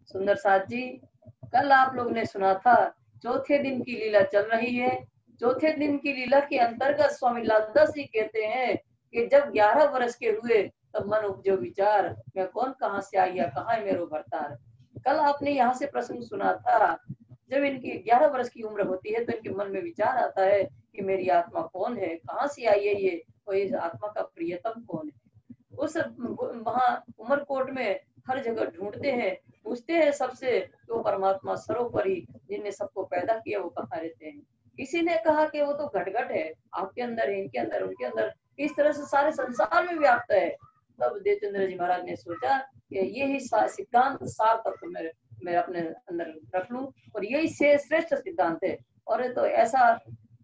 सुंदर साथ जी, कल आप लोग ने सुना था चौथे दिन की लीला चल रही है। चौथे दिन की लीला के अंतर्गत स्वामी लालदास जी कहते हैं कि जब 11 वर्ष के हुए तब मन उपजो विचार, मैं कौन कहाँ से आया कहाँ है मेरो भरतार। कल आपने यहाँ से प्रसंग सुना था, जब इनकी 11 वर्ष की उम्र होती है तो इनके मन में विचार आता है कि मेरी आत्मा कौन है, कहाँ से आई है ये, और इस आत्मा का प्रियतम कौन है। उस वहां उमरकोट में हर जगह ढूंढते हैं, पूछते हैं सबसे, तो परमात्मा सर्वोपरि जिनने सबको पैदा किया वो कहाँ रहते हैं। किसी ने कहा कि वो तो घट-घट है, आपके अंदर है, इनके अंदर, उनके अंदर, इस तरह से सारे संसार में व्याप्त है। तब देवचंद्र जी महाराज ने सोचा कि यही सिद्धांत सार तत्व मैं अपने अंदर रख लूं, और यही से श्रेष्ठ सिद्धांत है। और तो ऐसा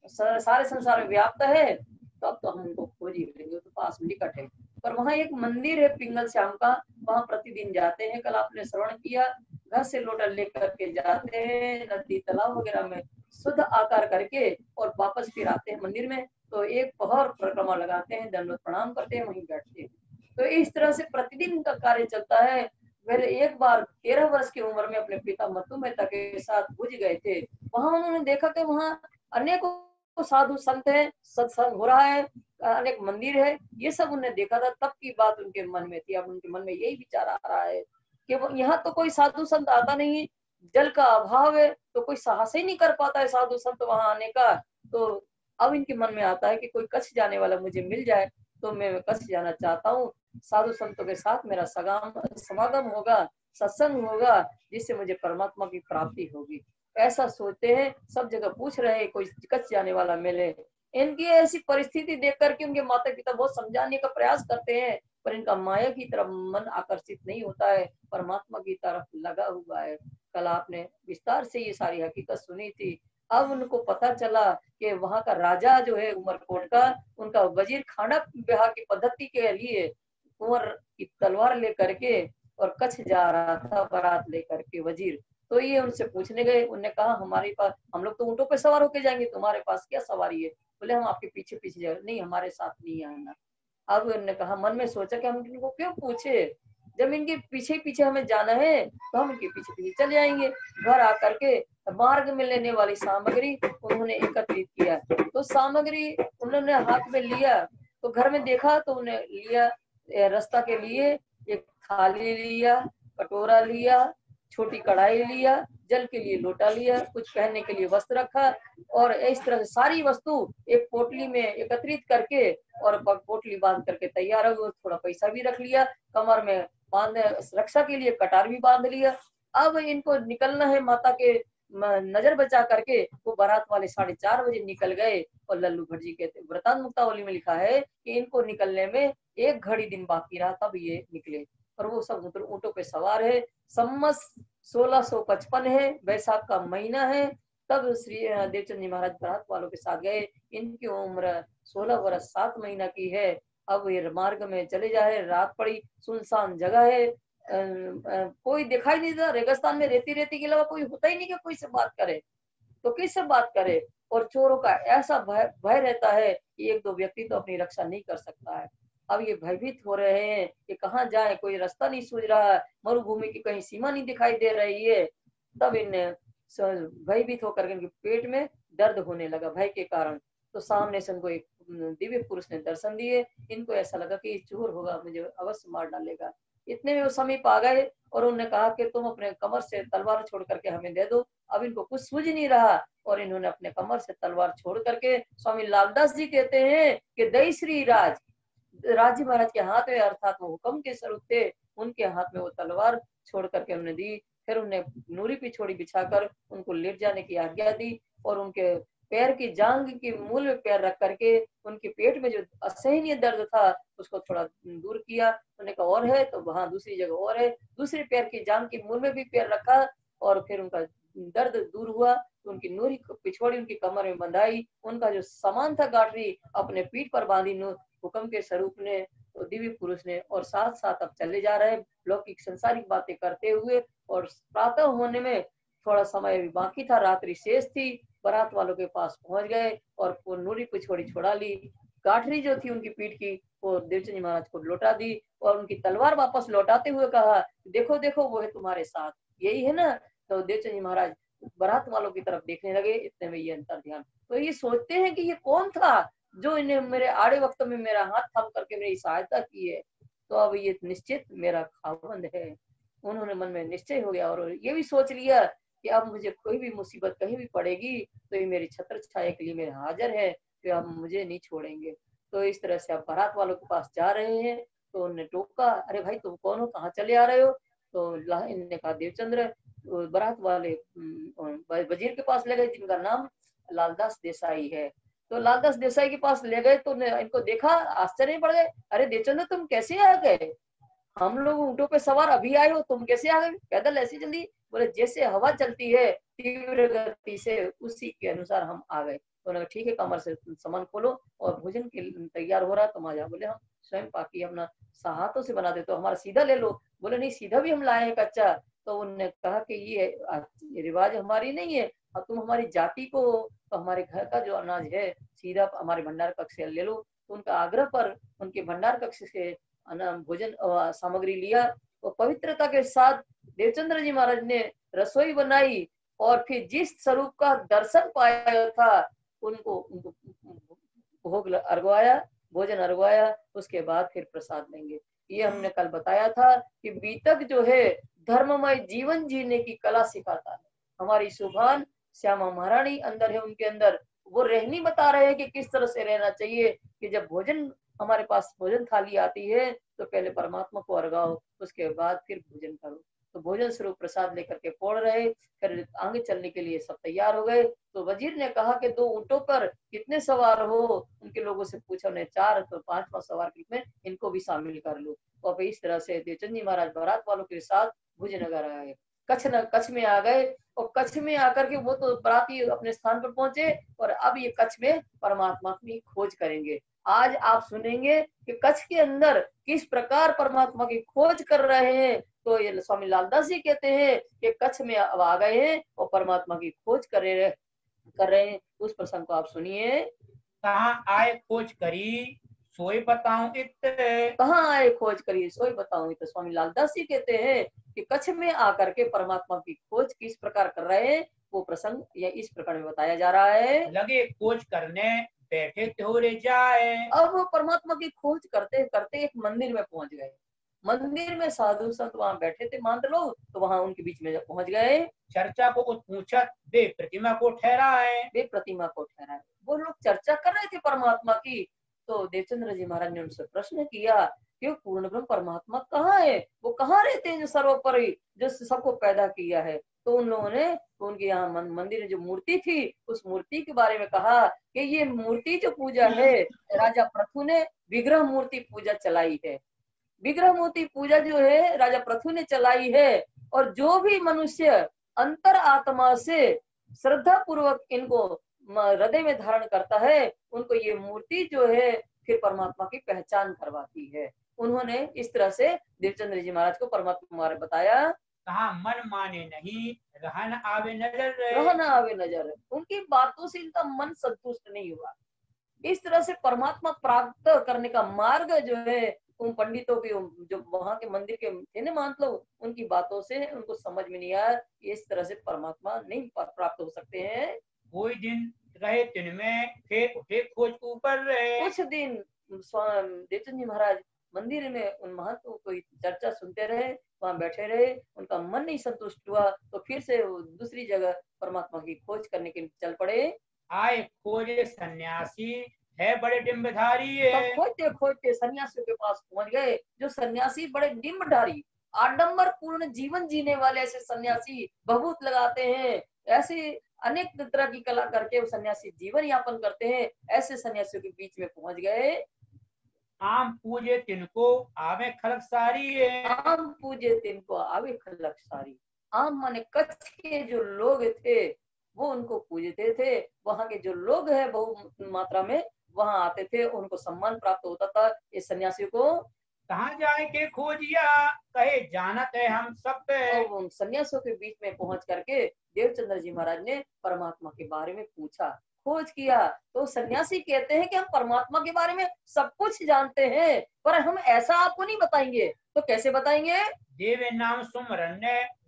सारे संसार में व्याप्त है, तो अब तो हम उनको खोज ही लेंगे, तो पास में निकट है। पर वहाँ एक मंदिर है पिंगल श्याम का, वहाँ प्रतिदिन जाते हैं। कल आपने श्रवण किया, घर से लोटा लेकर के जाते हैं नदी तालाब वगैरह में शुद्ध आकार करके, और वापस फिर आते हैं मंदिर में, तो एक पहर परिक्रमा लगाते हैं, दंडवत प्रणाम करते हैं, वहीं बैठते हैं। तो इस तरह से प्रतिदिन का कार्य चलता है। वे एक बार 13 वर्ष की उम्र में अपने पिता मत्तू मेहता के साथ भुज गए थे। वहां उन्होंने देखा कि वहां अनेकों साधु संत है, सत्संग हो रहा है, अनेक मंदिर है, ये सब उन्हें देखा था। तब की बात उनके मन में थी। अब उनके मन में यही विचार आ रहा है कि वो यहाँ तो कोई साधु संत आता नहीं, जल का अभाव है, तो कोई साहस ही नहीं कर पाता है साधु संत वहां आने का। तो अब इनके मन में आता है कि कोई कच्छ जाने वाला मुझे मिल जाए तो मैं कच्छ जाना चाहता हूँ। साधु संतों के साथ मेरा समागम होगा, सत्संग होगा, जिससे मुझे परमात्मा की प्राप्ति होगी। ऐसा सोचते हैं, सब जगह पूछ रहे हैं कोई कच्छ जाने वाला मिले। इनकी ऐसी परिस्थिति देख करके उनके माता पिता बहुत समझाने का प्रयास करते हैं, पर इनका माया की तरफ मन आकर्षित नहीं होता है, परमात्मा की तरफ लगा हुआ है। कल आपने विस्तार से ये सारी हकीकत सुनी थी। अब उनको पता चला कि वहां का राजा जो है उमरकोट का, उनका वजीर खाना ब्याह की पद्धति के लिए कुंवर की तलवार लेकर के और कच्छ जा रहा था बारात लेकर के वजीर। तो ये उनसे पूछने गए, उन्होंने कहा हमारे पास, हम लोग तो ऊंटों पे सवार होके जाएंगे, तुम्हारे पास क्या सवारी है। बोले हम आपके पीछे पीछे जाए, नहीं हमारे साथ नहीं आना। अब उन्होंने कहा, मन में सोचा कि हम इनको क्यों पूछे, जब इनके पीछे पीछे हमें जाना है तो हम इनके पीछे पीछे चले जाएंगे। घर आकर के मार्ग में लेने वाली सामग्री उन्होंने एकत्रित किया, तो सामग्री उन्होंने हाथ में लिया, तो घर में देखा तो उन्हें लिया, रास्ता के लिए एक थाली लिया, कटोरा लिया, छोटी कढ़ाई लिया, जल के लिए लोटा लिया, कुछ पहनने के लिए वस्त्र रखा, और इस तरह से सारी वस्तु एक पोटली में एकत्रित करके और पोटली बांध करके तैयार हो। थोड़ा पैसा भी रख लिया, कमर में बांध, रक्षा के लिए कटार भी बांध लिया। अब इनको निकलना है, माता के नजर बचा करके वो बारात वाले 4:30 बजे निकल गए। और लल्लू भट्ट जी कहते, वृतांत मुक्तावली में लिखा है कि इनको निकलने में 1 घड़ी दिन बाकी रहा, तब ये निकले। और वो सब ऊंटों पे सवार है। सम्मत 1655 है, वैशाख का महीना है। तब श्री देवचंद जी महाराज बारात वालों के साथ गए। इनकी उम्र 16 वर्ष 7 महीना की है। अब ये मार्ग में चले जा रहे, रात पड़ी, सुनसान जगह है, कोई दिखाई नहीं देता। रेगिस्तान में रेती रेती के अलावा कोई होता ही नहीं कि कोई से बात करे, तो किससे बात करे। और चोरों का ऐसा भय रहता है कि 1-2 व्यक्ति तो अपनी रक्षा नहीं कर सकता है। अब ये भयभीत हो रहे हैं कि कहाँ जाए, कोई रास्ता नहीं सूझ रहा है, मरुभूमि की कहीं सीमा नहीं दिखाई दे रही है। तब इन्हें भयभीत होकर इनके पेट में दर्द होने लगा भय के कारण। तो सामने से उनको एक दिव्य पुरुष ने दर्शन दिए। इनको ऐसा लगा कि चोर होगा, मुझे अवश्य मार डालेगा। इतने में वो समीप आ गए और उन्होंने कहा कि तुम अपने कमर से तलवार छोड़ करके हमें दे दो। अब इनको कुछ सूझ नहीं रहा, और इन्होंने अपने कमर से तलवार छोड़ करके, स्वामी लालदास जी कहते हैं कि दई श्री राजी महाराज के हाथ में, अर्थात वो हुक्म के स्वरूप थे, उनके हाथ में वो तलवार छोड़ करके उन्हें दी। फिर उन्हें नूरी पिछोड़ी बिछाकर उनको लेट जाने की आज्ञा दी, और उनके पैर की जांग के मूल में पैर रख करके उनके पेट में जो असहनीय दर्द था उसको थोड़ा दूर किया। उन्होंने कहा और है, तो वहां दूसरी जगह और है, दूसरे पैर की जांग के मूल में भी पैर रखा, और फिर उनका दर्द दूर हुआ। तो उनकी नूरी पिछोड़ी उनकी कमर में बंधाई, उनका जो सामान था गाठरी अपने पीठ पर बांधी हुक्म के स्वरूप ने, तो दिव्य पुरुष ने। और साथ साथ अब चले जा रहे लौकिक संसारिक बातें करते हुए, और प्रातः होने में थोड़ा समय भी बाकी था, रात्रि शेष थी। बारात वालों के पास पहुंच गए और वो नूरी पिछोड़ी छोड़ा ली। गाठरी जो थी उनकी पीठ की वो देवचंद महाराज को लौटा दी, और उनकी तलवार वापस लौटाते हुए कहा, देखो देखो वो है तुम्हारे साथ। यही है ना। तो देवचंद जी महाराज बारात वालों की तरफ देखने लगे, इतने में ये अंतर ध्यान। तो ये सोचते हैं कि ये कौन था जो इन्हें मेरे आड़े वक्त में मेरा हाथ थाम करके मेरी सहायता की है, तो अब ये निश्चित मेरा खावंद है। उन्होंने मन में निश्चय हो गया और ये भी सोच लिया कि अब मुझे कोई भी मुसीबत कहीं भी पड़ेगी तो ये मेरी छत्र छाया के लिए मेरे हाजिर है, तो अब मुझे नहीं छोड़ेंगे। तो इस तरह से अब बारात वालों के पास जा रहे हैं। तो उन्होंने टोका, अरे भाई तुम कौन हो, कहाँ चले आ रहे हो? तो इन्होंने कहा देवचंद्र। तो बारात वाले वजीर के पास ले गए जिनका नाम लालदास देसाई है। तो लालदास देसाई के पास ले गए तो इनको देखा, आश्चर्य पड़ गए, अरे देवचंद्र तुम कैसे आ गए? हम लोग ऊँटों पे सवार अभी आए हो, तुम कैसे आ गए पैदल ऐसी जल्दी? बोले जैसे हवा चलती है तीव्र गति से उसी के अनुसार हम आ गए। तो उन्होंने ठीक है, कमर से सामान खोलो और भोजन के तैयार हो रहा तुम आ जाओ। बोले हम स्वयं पाकी अपना हाथों से बना दे, तो हमारा सीधा ले लो। बोले नहीं, सीधा भी हम लाए हैं कच्चा। तो उन्होंने कहा कि ये रिवाज हमारी नहीं है, और तुम हमारी जाति को, तो हमारे घर का जो अनाज है सीधा हमारे भंडार कक्ष से ले लो। तो उनका आग्रह पर उनके भंडार कक्ष से भोजन सामग्री लिया और पवित्रता के साथ देवचंद्र जी महाराज ने रसोई बनाई और फिर जिस स्वरूप का दर्शन पाया था उनको भोग अर्घवाया, भोजन अर्घवाया। उसके बाद फिर प्रसाद लेंगे। ये हमने कल बताया था कि बीतक जो है धर्ममय जीवन जीने की कला सिखाता है। हमारी सुभान श्यामा महारानी अंदर है, उनके अंदर वो रहनी बता रहे हैं कि किस तरह से रहना चाहिए। कि जब भोजन हमारे पास भोजन थाली आती है तो पहले परमात्मा को अर्घाओ, उसके बाद फिर भोजन करो। तो भोजन स्वरूप प्रसाद लेकर के फोड़ रहे, फिर आगे चलने के लिए सब तैयार हो गए। तो वजीर ने कहा कि 2 ऊंटों पर कितने सवार हो? उनके लोगों से पूछा, उन्हें 4, तो 5वां सवार के में इनको भी शामिल कर लो। और इस तरह से देवचंद जी महाराज बारात वालों के साथ भुजनगर आए, कच्छ में आ गए। और कच्छ में आकर के वो तो बराती अपने स्थान पर पहुंचे और अब ये कच्छ में परमात्मा की खोज करेंगे। आज आप सुनेंगे कि कच्छ के अंदर किस प्रकार परमात्मा की खोज कर रहे हैं। तो ये स्वामी लालदास जी कहते हैं कि कच्छ में अब आ गए हैं और परमात्मा की खोज कर रहे हैं। उस प्रसंग को आप सुनिए। कहाँ आए खोज करी सोई बताऊं इत, कहाँ आए खोज करी सोई बताऊं इत। स्वामी लालदास जी कहते हैं कि कच्छ में आकर के परमात्मा की खोज किस प्रकार कर रहे हैं, वो प्रसंग या इस प्रकार में बताया जा रहा है। लगे खोज करने बैठे त्योरे जाए। अब वो परमात्मा की खोज करते करते एक मंदिर में पहुंच गए। मंदिर में साधु संत वहां बैठे थे मान लो, तो वहां उनके बीच में पहुंच गए। चर्चा को पूछत वे प्रतिमा को ठहराए, वे प्रतिमा को ठहराए। वो लोग चर्चा कर रहे थे परमात्मा की। तो देवचंद्र जी महाराज ने उनसे प्रश्न किया कि पूर्ण ब्रह्म परमात्मा कहाँ है, वो कहाँ रहते हैं जो सर्वोपरि, जो सबको पैदा किया है। तो उन लोगों ने उनके यहाँ मंदिर में जो मूर्ति थी उस मूर्ति के बारे में कहा कि ये मूर्ति जो पूजा है, राजा पृथु ने विग्रह मूर्ति पूजा चलाई है। विग्रह मूर्ति पूजा जो है राजा पृथु ने चलाई है। और जो भी मनुष्य अंतर आत्मा से श्रद्धा पूर्वक इनको हृदय में धारण करता है, उनको ये मूर्ति जो है फिर परमात्मा की पहचान करवाती है। उन्होंने इस तरह से देवचंद्र जी महाराज को परमात्मा ने बताया। कहा मन माने नहीं रहन आवे नजर, रहना आवे नजर। उनकी बातों से इनका मन संतुष्ट नहीं हुआ। इस तरह से परमात्मा प्राप्त करने का मार्ग जो है उन पंडितों की, जो वहां के मंदिर के थे ना मान लो, उनकी बातों से उनको समझ में नहीं आया। इस तरह से परमात्मा नहीं प्राप्त हो सकते हैं। कोई दिन रहे दिन में फिर उठे खोज ऊपर रहे। कुछ दिन देवचंद जी महाराज मंदिर में उन महंतों को चर्चा सुनते रहे, वहां बैठे रहे। उनका मन नहीं संतुष्ट हुआ तो फिर से दूसरी जगह परमात्मा की खोज करने के लिए चल पड़े। आए खोजे सन्यासी है बड़े डिम्बधारी है, खोजते खोजते सन्यासियों के पास पहुंच गए, जो सन्यासी बड़े डिम्बधारी आडंबर पूर्ण जीवन जीने वाले ऐसे सन्यासी बहुत लगाते हैं। ऐसे अनेक तरह की कला करके वो सन्यासी जीवन यापन करते हैं। ऐसे सन्यासियों के बीच में पहुंच गए। आम पूजे तिनको आवे खलक सारी है, आम पूजे तिनको आवे खलक सारी। आम माने कच्छ के जो लोग थे वो उनको पूजते थे। वहां के जो लोग हैं बहु मात्रा में वहां आते थे, उनको सम्मान प्राप्त होता था। इस सन्यासी को कहाँ जाए के खोजिया कहे जानत है हम सब, और उन सन्यासियों के बीच में पहुंच करके देवचंद्र जी महाराज ने परमात्मा के बारे में पूछा। खोज किया। तो सन्यासी कहते हैं कि हम परमात्मा के बारे में सब कुछ जानते हैं, पर हम ऐसा आपको नहीं बताएंगे। तो कैसे बताएंगे? देवे नाम सुमरन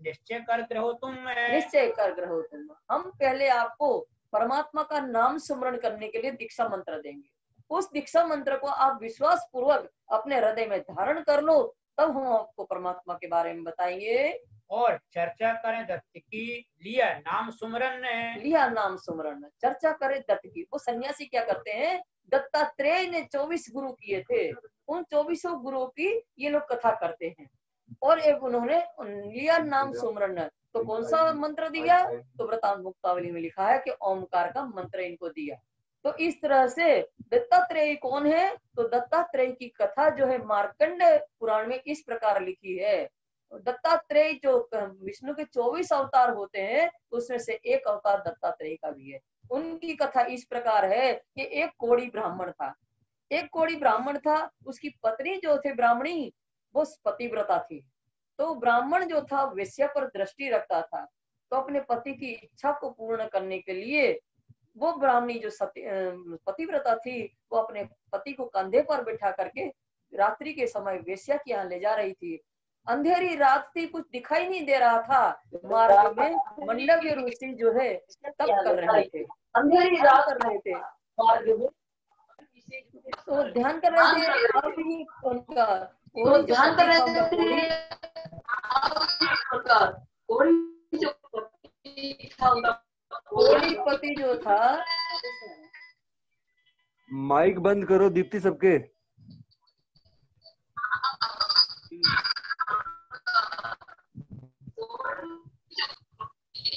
निश्चय करते रहो तुम। निश्चय कर ग्रहो तुम। हम पहले आपको परमात्मा का नाम स्मरण करने के लिए दीक्षा मंत्र देंगे। उस दीक्षा मंत्र को आप विश्वास पूर्वक अपने हृदय में धारण कर लो, तब हम आपको परमात्मा के बारे में बताएंगे। और चर्चा करें दत्त की, लिया नाम सुमरन लिया नाम सुमरण, चर्चा करें दत्त की। वो सन्यासी क्या करते हैं? दत्तात्रेय ने 24 गुरु किए थे, उन 24 गुरुओं की ये लोग कथा करते हैं। और एक उन्होंने लिया नाम सुमरण। तो कौन सा मंत्र दिया? तो वृतांत मुक्तावली में लिखा है कि ओमकार का मंत्र इनको दिया। तो इस तरह से दत्तात्रेय कौन है? तो दत्तात्रेय की कथा जो है मार्कंड पुराण में इस प्रकार लिखी है। दत्तात्रेय जो विष्णु के 24 अवतार होते हैं, उसमें से एक अवतार दत्तात्रेय का भी है। उनकी कथा इस प्रकार है कि एक कोढ़ी ब्राह्मण था। एक कोढ़ी ब्राह्मण था, उसकी पत्नी जो थे ब्राह्मणी, वो पतिव्रता थी। तो ब्राह्मण जो था वेश्या पर दृष्टि रखता था। तो अपने पति की इच्छा को पूर्ण करने के लिए वो ब्राह्मणी जो पतिव्रता थी, वो अपने पति को कंधे पर बिठा करके रात्रि के समय वेश्या के यहाँ ले जा रही थी। अंधेरी रात थी, कुछ दिखाई नहीं दे रहा था। मार्ग में मंडव्य ऋषि जो है तप कर रहे थे, अंधेरी रात कर रहे थे मार्ग में। तो ध्यान कर रहे थे, अभी उनका ध्यान कर रहे थे। कोढ़ी पति जो था, माइक बंद करो दीप्ति सबके।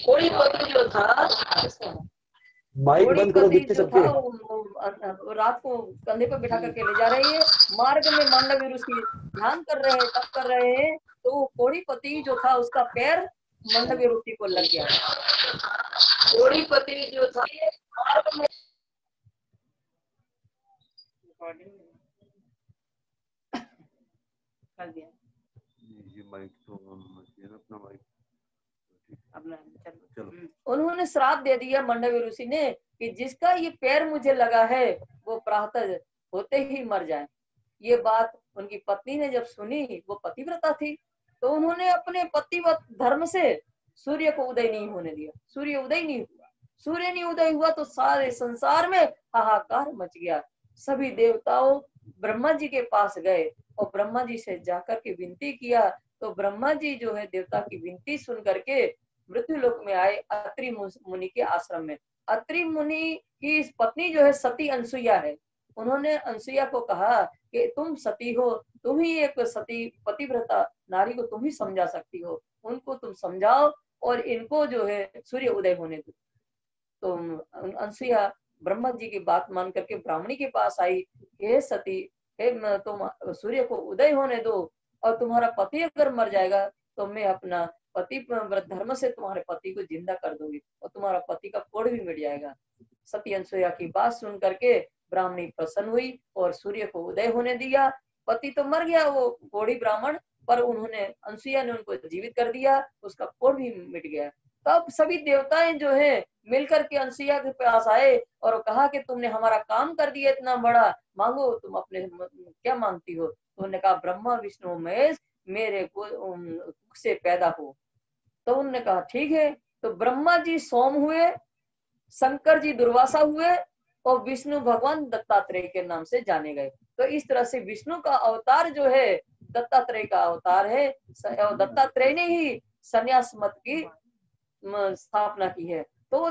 कोढ़ी पति जो था, माइक बंद करो दीप्ति सबके। वो रात को कंधे पर बिठा करके ले जा रही है। मार्ग में मांडव्य ऋषि ध्यान कर रहे हैं, तप कर रहे हैं। तो कोढ़ी पति जो था, उसका पैर मांडव्य ऋषि को लग गया। कोढ़ी पति जो था, मार्ग में कर दिया। ये माइक तो अपना माइक चलो। उन्होंने श्राप दे दिया मांडव्य ऋषि ने कि जिसका ये पैर मुझे लगा है, वो प्रातः होते ही मर जाए। ये बात उनकी पत्नी ने जब सुनी, वो पतिव्रता थी, तो उन्होंने अपने पतिव्रत धर्म से सूर्य को उदय नहीं होने दिया। सूर्य उदय नहीं हुआ। सूर्य नहीं उदय हुआ तो सारे संसार में हाहाकार मच गया। सभी देवताओं ब्रह्मा जी के पास गए और ब्रह्मा जी से जाकर के विनती किया। तो ब्रह्मा जी जो है देवता की विनती सुन करके मृत्यु लोक में आए, अत्रि मुनि के आश्रम में। अत्रि मुनि की पत्नी जो है सती अनसुईया है। उन्होंने अनसुईया को कहा कि तुम सती हो, तुम ही एक सती पतिव्रता नारी को तुम ही समझा सकती हो, उनको तुम समझाओ और इनको जो है सूर्य उदय होने दो। तो अनसुईया ब्रह्मा जी की बात मान करके ब्राह्मणी के पास आई, हे सती, हे तुम सूर्य को उदय होने दो, और तुम्हारा पति अगर मर जाएगा तो मैं अपना पति धर्म से तुम्हारे पति को जिंदा कर दूंगी और तुम्हारा पति का कोढ़ भी मिट जाएगा। सती अनसुईया की बात सुन करके ब्राह्मणी प्रसन्न हुई और सूर्य को उदय होने दिया। पति तो मर गया वो कोढ़ी ब्राह्मण, पर उन्होंने अनसुईया ने उनको जीवित कर दिया, उसका कोढ़ भी मिट गया। तब सभी देवताएं जो है मिलकर के अनसुईया के पास आए और कहा कि तुमने हमारा काम कर दिया इतना बड़ा, मांगो तुम अपने क्या मांगती हो। तो उन्होंने कहा ब्रह्मा विष्णु महेश मेरे को से पैदा हो। तो उन्होंने कहा ठीक है। तो ब्रह्मा जी सोम हुए, शंकर जी दुर्वासा हुए और विष्णु भगवान दत्तात्रेय के नाम से जाने गए। तो इस तरह से विष्णु का अवतार जो है दत्तात्रेय का अवतार है। दत्तात्रेय ने ही संन्यास मत की स्थापना की है। तो वो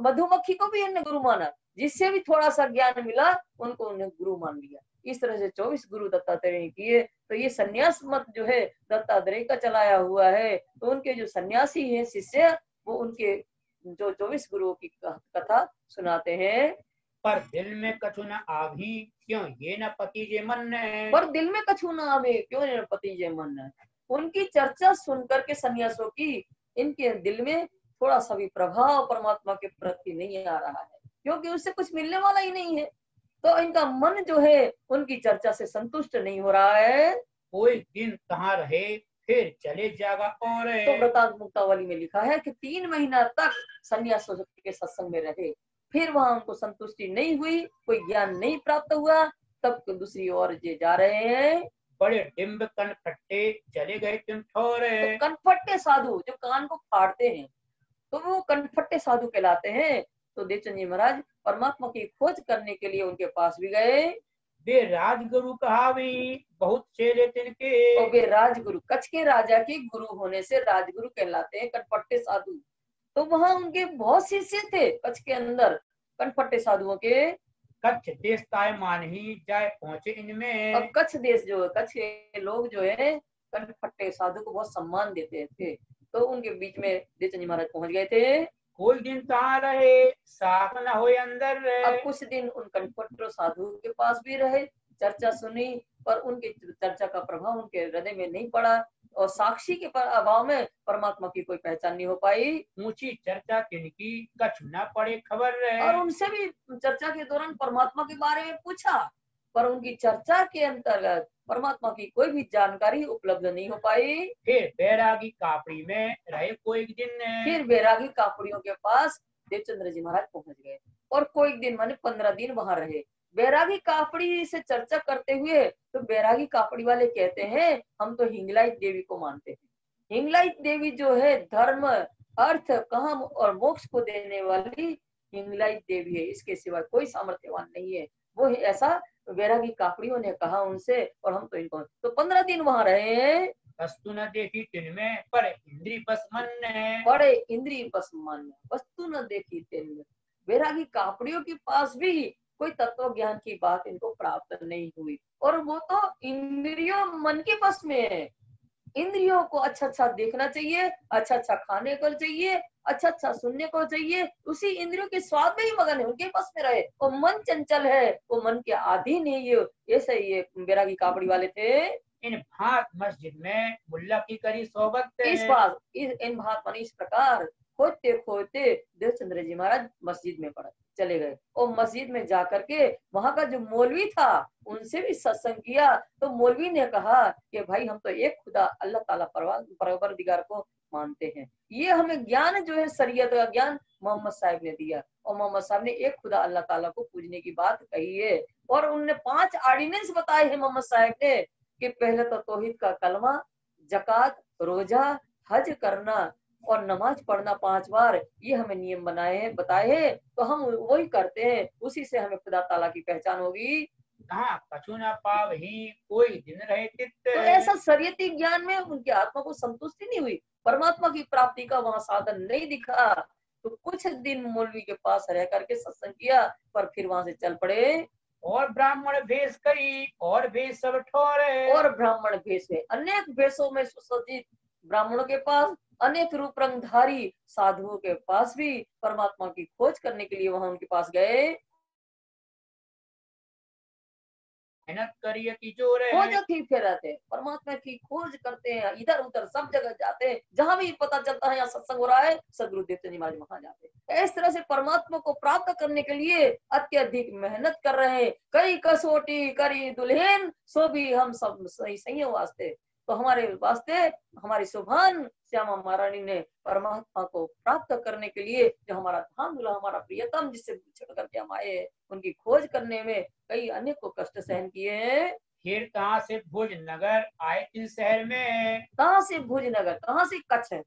मधुमक्खी को भी इन्हें गुरु माना, जिससे भी थोड़ा सा ज्ञान मिला उनको उन्हें गुरु मान लिया। इस तरह से 24 गुरु दत्तात्रेय ने किए। तो ये सन्यास मत जो है दत्तात्रेय का चलाया हुआ है। तो उनके जो सन्यासी हैं शिष्य, वो उनके जो 24 गुरुओं की कथा सुनाते हैं। पर दिल में कछु न आभी क्यों ये न पति जे मन ने। पर दिल में कछु न आवे क्यों ये न पति जे मन ने। उनकी चर्चा सुनकर के सन्यासों की इनके दिल में थोड़ा सा भी प्रभाव परमात्मा के प्रति नहीं आ रहा है, क्योंकि उससे कुछ मिलने वाला ही नहीं है। तो इनका मन जो है उनकी चर्चा से संतुष्ट नहीं हो रहा है। कोई दिन कहाँ रहे फिर चले जागा और तो वृतांत मुक्तावली में लिखा है कि 3 महीना तक सन्यासों के सत्संग में रहे, फिर वहां उनको संतुष्टि नहीं हुई, कोई ज्ञान नहीं प्राप्त हुआ, तब तो दूसरी ओर जे जा रहे हैं। बड़े डिम्ब कनफट्टे चले गए तुम ठोरे। तो कनफट्टे साधु जो कान को फाड़ते हैं तो वो कनफट्टे साधु कहलाते हैं। तो देवचंद जी महाराज परमात्मा की खोज करने के लिए उनके पास भी गए। वे राजगुरु कहावी बहुत चेले तिनके। और वे राजगुरु, कच्छ के राजा के गुरु होने से राजगुरु कहलाते हैं कनफट्टे साधु। तो वहां उनके बहुत शिष्य थे कच्छ के अंदर कनफट्टे साधुओं के। कच्छ देश ताय मान ही जाए पहुंचे इनमें। अब कच्छ देश जो है, कच्छ के लोग जो है कनफट्टे साधु को बहुत सम्मान देते थे, तो उनके बीच में देवचंद जी महाराज पहुंच गए थे। कोई दिन कहाँ रहे साफ न हो अंदर। अब कुछ दिन उन कनफट्टे साधु के पास भी रहे, चर्चा सुनी, पर उनकी चर्चा का प्रभाव उनके हृदय में नहीं पड़ा और साक्षी के अभाव में परमात्मा की कोई पहचान नहीं हो पाई। ऊंची चर्चा तिनकी कछ न पड़े खबर। और उनसे भी चर्चा के दौरान परमात्मा के बारे में पूछा, पर उनकी चर्चा के अंतर्गत परमात्मा की कोई भी जानकारी उपलब्ध नहीं हो पाई। फिर बैरागी कापड़ी में रहे कोई दिन। फिर बैरागी कापड़ियों के पास देवचंद्र जी महाराज पहुंच गए और कोई दिन माने 15 दिन वहां रहे। बैरागी कापड़ी से चर्चा करते हुए तो बैरागी कापड़ी वाले कहते हैं हम तो हिंगलाइट देवी को मानते हैं। हिंगलाइट देवी जो है धर्म अर्थ काम और मोक्ष को देने वाली हिंगलाइट देवी है, इसके सिवा कोई सामर्थ्यवान नहीं है। वो ऐसा बैरागी कापड़ियों ने कहा उनसे, और हम तो इनको तो 15 दिन वहां रहे हैं। वस्तु न देखी तिनमें पर इंद्री पसमन। बड़े इंद्री पसमन, वस्तु न देखी तिनमें। बैरागी कापड़ियों के पास भी कोई तत्व ज्ञान की बात इनको प्राप्त नहीं हुई, और वो तो इंद्रियों मन के बस में है। इंद्रियों को अच्छा अच्छा देखना चाहिए, अच्छा अच्छा खाने को चाहिए, अच्छा अच्छा सुनने को चाहिए, उसी इंद्रियों के स्वाद में ही मगन है, उनके पास में रहे। और मन चंचल है, वो मन के अधीन है। ये ऐसे ये बैरागी कापड़ी वाले थे। इन भात मस्जिद में मुल्ला की करी सोबत। इन भात माने इस प्रकार खोजते खोजते देवचंद्र जी महाराज मस्जिद में चले गए और मस्जिद में जाकर के वहां का जो मौलवी था उनसे भी सत्संग किया। तो मौलवी ने कहा कि भाई हम तो एक खुदा अल्लाह ताला परवरदिगार को मानते हैं, ये हमें ज्ञान जो है शरीयत का ज्ञान मोहम्मद साहब ने दिया, और मोहम्मद साहब ने एक खुदा अल्लाह ताला को पूजने की बात कही है। और उनने 5 ऑर्डिनेंस बताए हैं मोहम्मद साहब ने कि पहले तो तौहीद का कलमा, जकात, रोजा, हज करना और नमाज पढ़ना 5 बार, ये हमें नियम बताए हैं, तो हम वही करते हैं, उसी से हमें खुदा ताला की पहचान होगी। कहाँ कछु न पाव ही कोई दिन रहे चित्त। तो ऐसा शरीयती ज्ञान में उनकी आत्मा को संतुष्टि नहीं हुई, परमात्मा की प्राप्ति का वहां साधन नहीं दिखा। तो कुछ दिन मौलवी के पास रह करके सत्संग किया, पर फिर वहां से चल पड़े। और ब्राह्मण भेष करी और भेष सब ठोरे। और ब्राह्मण भेष में अनेक भेषों में सुसज्जित ब्राह्मणों के पास, अनेक रूप रंगधारी साधुओं के पास भी परमात्मा की खोज करने के लिए वहां उनके पास गए। मेहनत करिए की जोर खोज ही फेराते, परमात्मा की खोज करते हैं, इधर उधर सब जगह जाते हैं, जहां भी पता चलता है यहाँ सत्संग हो रहा है सदगुरु देवचंद जी महाराज वहां जाते हैं। इस तरह से परमात्मा को प्राप्त करने के लिए अत्यधिक मेहनत कर रहे हैं। कई कसौटी करी दुल्हन सो भी हम सब सही वास्ते, तो हमारे वास्ते हमारी सुभान श्यामा महारानी ने परमात्मा को प्राप्त करने के लिए जो हमारा धाम दूल्हा, हमारा प्रियतम जिससे छड़ करके हम आए हैं, उनकी खोज करने में कई अनेकों कष्ट सहन किए हैं। फिर कहाँ से भुज नगर आए इस शहर में। कहाँ से भुज नगर, कहाँ से कच्छ है।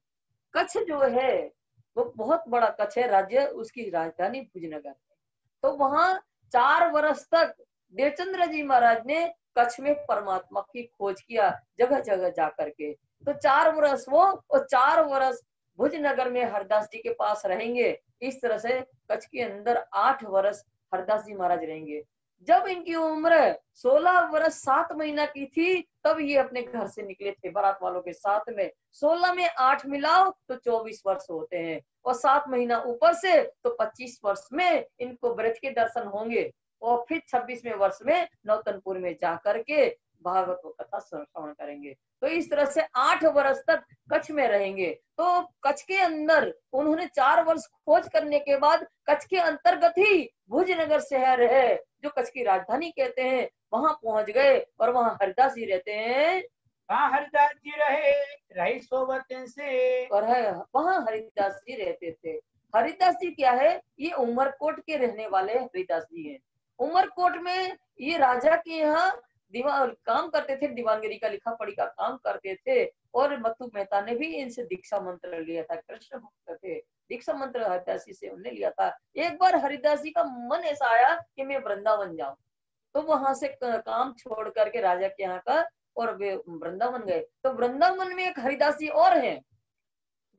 कच्छ जो है वो बहुत बड़ा कच्छ है राज्य, उसकी राजधानी भुजनगर है। तो वहां 4 वर्ष तक देवचंद्र जी महाराज ने कच्छ में परमात्मा की खोज किया, जगह जगह जाकर के। तो 4 वर्ष वो और 4 वर्ष भुजनगर में हरदास जी के पास रहेंगे। इस तरह से कच्छ के अंदर 8 वर्ष हरदास जी महाराज रहेंगे। जब इनकी उम्र 16 वर्ष 7 महीना की थी, तब ये अपने घर से निकले थे बारात वालों के साथ में। 16 में 8 मिलाओ तो 24 वर्ष होते हैं, और 7 महीना ऊपर से तो 25 वर्ष में इनको ब्रज के दर्शन होंगे, और फिर 26वें वर्ष में नौतनपुर में जा करके भागवत कथा श्रवण करेंगे। तो इस तरह से 8 वर्ष तक कच्छ में रहेंगे। तो कच्छ के अंदर उन्होंने 4 वर्ष खोज करने के बाद कच्छ के अंतर्गत ही भुजनगर शहर है, जो कच्छ की राजधानी कहते हैं, वहां पहुंच गए और वहां हरदास जी रहते हैं। वहाँ हरिदास जी रही सोबत से। और है वहाँ हरिदास जी रहते थे। हरिदास जी क्या है, ये उमरकोट के रहने वाले हरिदास जी हैं। उमरकोट में ये राजा के यहाँ दीवान काम करते थे, दीवानगिरी का लिखा पढ़ी का काम करते थे। और मत्तू मेहता ने भी इनसे दीक्षा मंत्र लिया था, कृष्ण भक्त थे, दीक्षा मंत्र हरिदास जी से उन्हें लिया था। एक बार हरिदास जी का मन ऐसा आया कि मैं वृंदावन जाऊं, तो वहां से काम छोड़ करके राजा के यहाँ का और वे वृंदावन गए। तो वृंदावन में एक हरिदास जी और हैं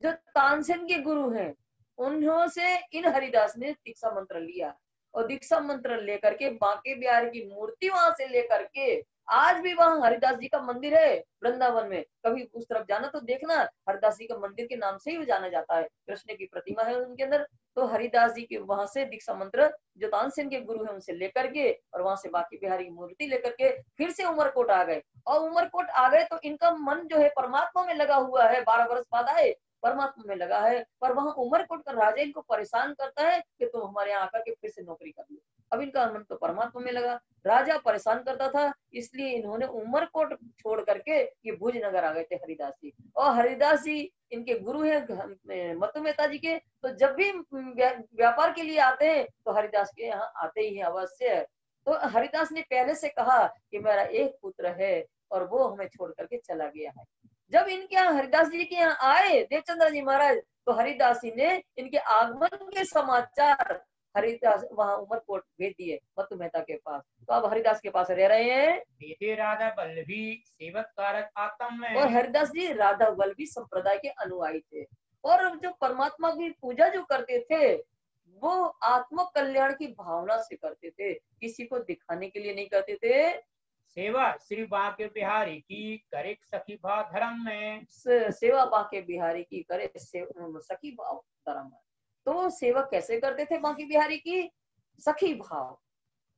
जो तानसेन के गुरु हैं। उन्हों से इन हरिदास ने दीक्षा मंत्र लिया और दीक्षा मंत्र लेकर के बांके बिहारी की मूर्ति वहां से लेकर के आज भी वहां हरिदास जी का मंदिर है वृंदावन में। कभी उस तरफ जाना तो देखना, हरिदास जी का मंदिर के नाम से ही जाना जाता है, कृष्ण की प्रतिमा है उनके अंदर। तो हरिदास जी के वहां से दीक्षा मंत्र जो तानसेन के गुरु है उनसे लेकर के और वहां से बांके बिहारी की मूर्ति लेकर के फिर से उमरकोट आ गए। और उमरकोट आ गए तो इनका मन जो है परमात्मा में लगा हुआ है, 12 वर्ष बाद आए परमात्मा में लगा है। पर वहां उमरकोट का राजा इनको परेशान करता है कि तुम हमारे यहाँ आकर के फिर से नौकरी कर लो। अब इनका मन तो परमात्मा में लगा, राजा परेशान करता था, इसलिए इन्होंने उमरकोट छोड़ करके ये भुजनगर आ गए थे हरिदास जी। और हरिदास जी इनके गुरु हैं मत्तू मेहता जी के। तो जब भी व्यापार के लिए आते हैं तो हरिदास के यहाँ आते ही हैं अवश्य। तो हरिदास ने पहले से कहा कि मेरा एक पुत्र है और वो हमें छोड़ करके चला गया है। जब इनके यहाँ हरिदास जी के यहाँ आए देवचंद्र जी महाराज, तो हरिदास जी ने इनके आगमन के समाचार हरिदास वहां उमरकोट भेज दिए मत्तू मेहता के पास। तो अब हरिदास के पास रह रहे हैं। राधा वल्लभी सेवक कारक आत्म में। और हरिदास जी राधा वल्लभी संप्रदाय के अनुयायी थे और जो परमात्मा की पूजा जो करते थे वो आत्म कल्याण की भावना से करते थे, किसी को दिखाने के लिए नहीं करते थे। सेवा श्री बांके बिहारी की करे सखी भाव धर्म में। सेवा बांके बिहारी की करे सखी भाव धर्म में। तो सेवा कैसे करते थे बांके बिहारी की? सखी भाव।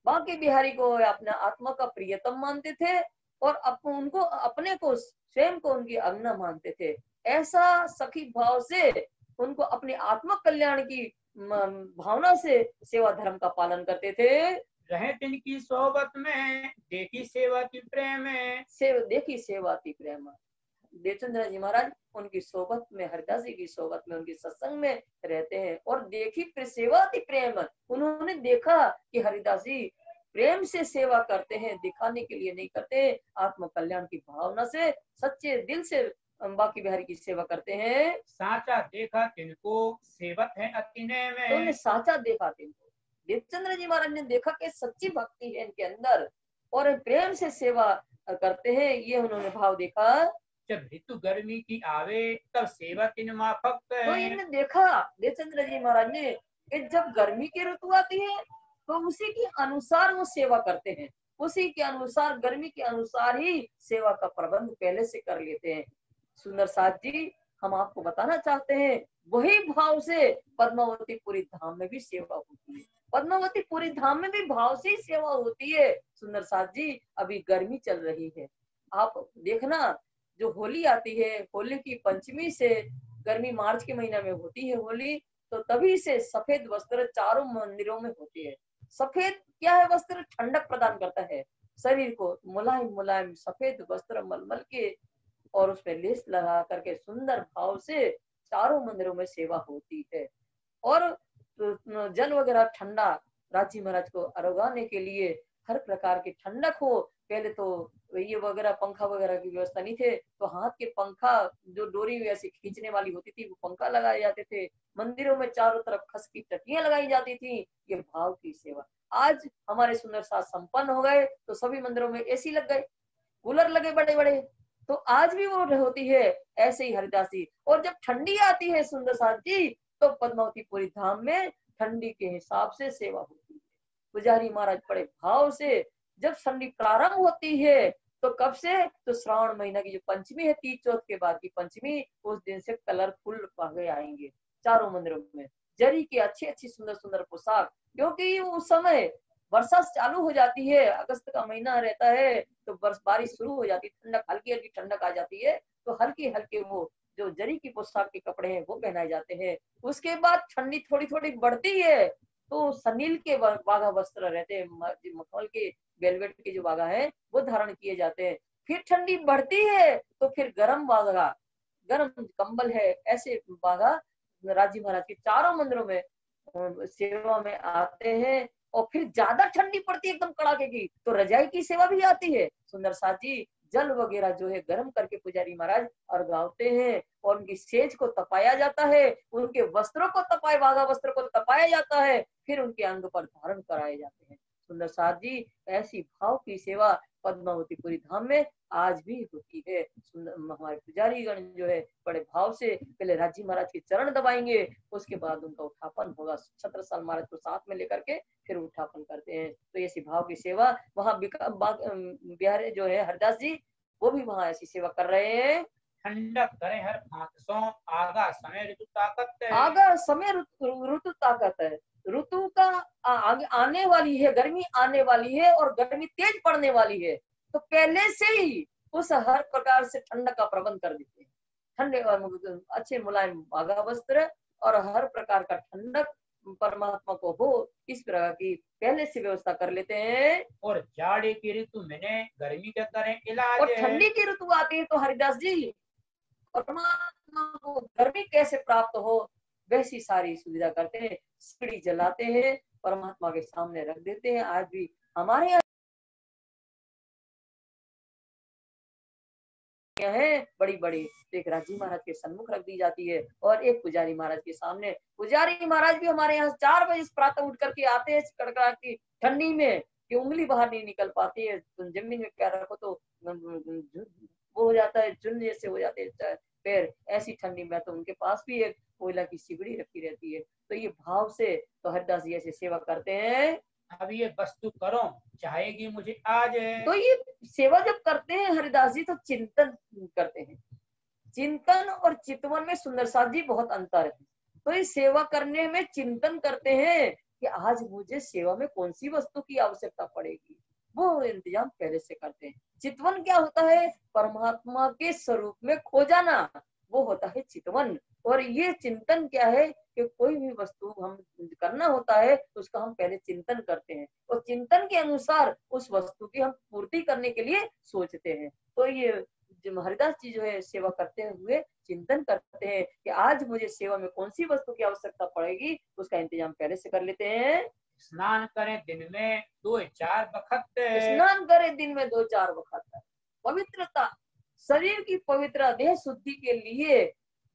बांके बिहारी को अपना आत्मा का प्रियतम मानते थे और उनको अपने को स्वयं को उनकी अंगना मानते थे। ऐसा सखी भाव से उनको अपने आत्म कल्याण की भावना से सेवा धर्म का पालन करते थे। रहे तिनकी सोबत में देखी सेवा की प्रेम देखी सेवा की प्रेम। देवचंद्र जी महाराज उनकी सोबत में, हरिदास जी की सोबत में, उनकी सत्संग में रहते हैं और देखी सेवा की प्रेम। उन्होंने देखा कि हरिदास जी प्रेम से सेवा करते हैं, दिखाने के लिए नहीं करते, आत्म कल्याण की भावना से सच्चे दिल से बांके बिहारी की सेवा करते हैं। साचा देखा तिनको सेवक है अतिने में। तो उन्हें साचा देखा तिनको, देवचंद्र जी महाराज ने देखा कि सच्ची भक्ति है इनके अंदर और प्रेम से सेवा करते हैं, ये उन्होंने भाव देखा। जब ऋतु गर्मी की आवे तब सेवा तिन माफक। तो इन्हें देखा देवचंद्र जी महाराज ने कि जब गर्मी की ऋतु आती है तो उसी के अनुसार वो सेवा करते हैं, उसी के अनुसार गर्मी के अनुसार ही सेवा का प्रबंध पहले से कर लेते हैं। सुंदर साथ जी हम आपको बताना चाहते हैं वही भाव से पद्मावती पुरी धाम में भी सेवा होती है, पद्मावती पुरी धाम में भी भाव से ही सेवा होती है। सुंदर साथ जी अभी गर्मी चल रही है, आप देखना जो होली आती है, होली की पंचमी से, गर्मी मार्च के महीना में होती है होली, तो तभी से सफेद वस्त्र चारों मंदिरों में होती है। सफेद क्या है? वस्त्र ठंडक प्रदान करता है शरीर को, मुलायम मुलायम सफेद वस्त्र मलमल के और उसमें लेस लगा करके सुंदर भाव से चारों मंदिरों में सेवा होती है। और जल वगैरह ठंडा, राजी महाराज को अरोगाने के लिए हर प्रकार की ठंडक हो। पहले तो ये वगैरह पंखा वगैरह की व्यवस्था नहीं थे, तो हाथ के पंखा जो डोरी वैसे खींचने वाली होती थी वो पंखा लगाए जाते थे। मंदिरों में चारों तरफ खस की टटियां लगाई जाती थी। ये भाव की सेवा। आज हमारे सुंदर साथ संपन्न हो गए तो सभी मंदिरों में एसी लग गए, कूलर लगे बड़े बड़े, तो आज भी वो होती है ऐसे ही हरिदास जी। और जब ठंडी आती है सुंदर साथ जी तो पद्मावती पुरी धाम में ठंडी के हिसाब से सेवा होती है। पुजारी महाराज बड़े भाव से, जब ठंडी प्रारंभ होती है तो कब से? तो श्रावण महीना की जो पंचमी है, तीज चौथ के बाद की पंचमी, उस दिन से कलरफुल पगे आएंगे चारों मंदिरों में। जरी की अच्छी अच्छी सुंदर सुंदर पोशाक, क्योंकि उस समय वर्षा चालू हो जाती है, अगस्त का महीना रहता है तो बारिश शुरू हो जाती है, ठंडक हल्की हल्की ठंडक आ जाती है, तो हल्की हल्के वो जो जरी की पोशाक के कपड़े हैं वो पहनाए जाते हैं। उसके बाद ठंडी थोड़ी थोड़ी बढ़ती है तो सनील के वाघा वस्त्र रहते हैं, मखमल के वेलवेट के जो वाघा है वो धारण किए जाते हैं। फिर ठंडी बढ़ती है तो फिर गर्म बागा, गर्म कंबल है, ऐसे बागा राजी महाराज के चारों मंदिरों में सेवा में आते हैं। और फिर ज्यादा ठंडी पड़ती है एकदम कड़ाके की, तो रजाई की सेवा भी आती है। सुंदर साथ जी जल वगैरह जो है गर्म करके पुजारी महाराज और गाते हैं, और उनकी सेज को तपाया जाता है, उनके वस्त्रों को तपाए, वाघा वस्त्र को तपाया जाता है, फिर उनके अंग पर धारण कराए जाते हैं। सुंदर साथ जी ऐसी भाव की सेवा पद्मावतीपुरी धाम में आज भी होती है। हमारे पुजारी गण जो है बड़े भाव से पहले राजी महाराज के चरण दबाएंगे, उसके बाद उनका उठापन होगा। छत्रसाल महाराज को साथ में लेकर के फिर उठापन करते हैं। तो ऐसी भाव की सेवा वहाँ बिहार जो है हरदास जी वो भी वहाँ ऐसी सेवा कर रहे हैं। ठंडक करे हर फांसों, आगा समय ऋतु ताकत है। आगा समय ऋतु ताकत है। ऋतु का आने वाली है, गर्मी आने वाली है और गर्मी तेज पड़ने वाली है, तो पहले से ही उस हर प्रकार से ठंडक का प्रबंध कर देते हैं। ठंडे अच्छे मुलायम आगा वस्त्र और हर प्रकार का ठंडक परमात्मा को हो, इस प्रकार की पहले से व्यवस्था कर लेते हैं। और जाड़े की ऋतु में गर्मी का करें इलाज। और ठंडी की ऋतु आती है तो हरिदास जी परमात्मा को गर्मी कैसे प्राप्त हो वैसी सारी सुविधा करते हैं। सीढ़ी जलाते हैं, परमात्मा के सामने रख देते हैं। आज भी हमारे यहाँ है बड़ी बड़ी, एक राजी महाराज के सन्मुख रख दी जाती है और एक पुजारी महाराज के सामने। पुजारी महाराज भी हमारे यहाँ 4 बजे प्रातः उठ करके आते हैं कड़कड़ाहट की ठंडी में कि उंगली बाहर नहीं निकल पाती है, तो जमीन में पैर रखो तो वो हो जाता है, चुन जैसे हो जाते हैं पैर। ऐसी ठंडी में तो उनके पास भी एक कोयला की सिगड़ी रखी रहती है। तो ये भाव से तो हरदास जी ऐसे सेवा करते हैं। अब ये वस्तु करो चाहेगी मुझे आज। तो ये सेवा जब करते हैं हरिदास जी तो चिंतन करते हैं। चिंतन और चितवन में सुंदर साथ जी बहुत अंतर है। तो ये सेवा करने में चिंतन करते हैं कि आज मुझे सेवा में कौन सी वस्तु की आवश्यकता पड़ेगी, वो इंतजाम पहले से करते हैं। चितवन क्या होता है? परमात्मा के स्वरूप में खो जाना, वो होता है चितवन। और ये चिंतन क्या है कि कोई भी वस्तु हम करना होता है तो उसका हम पहले चिंतन करते हैं और चिंतन के अनुसार उस वस्तु की हम पूर्ति करने के लिए सोचते हैं। तो ये हरिदास जी जो है सेवा करते हुए चिंतन करते हैं कि आज मुझे सेवा में कौन सी वस्तु की आवश्यकता पड़ेगी, उसका इंतजाम पहले से कर लेते हैं। स्नान करें दिन में 2-4 वक्त। स्नान करें दिन में 2-4 वक्त। पवित्रता, शरीर की पवित्रता, देह शुद्धि के लिए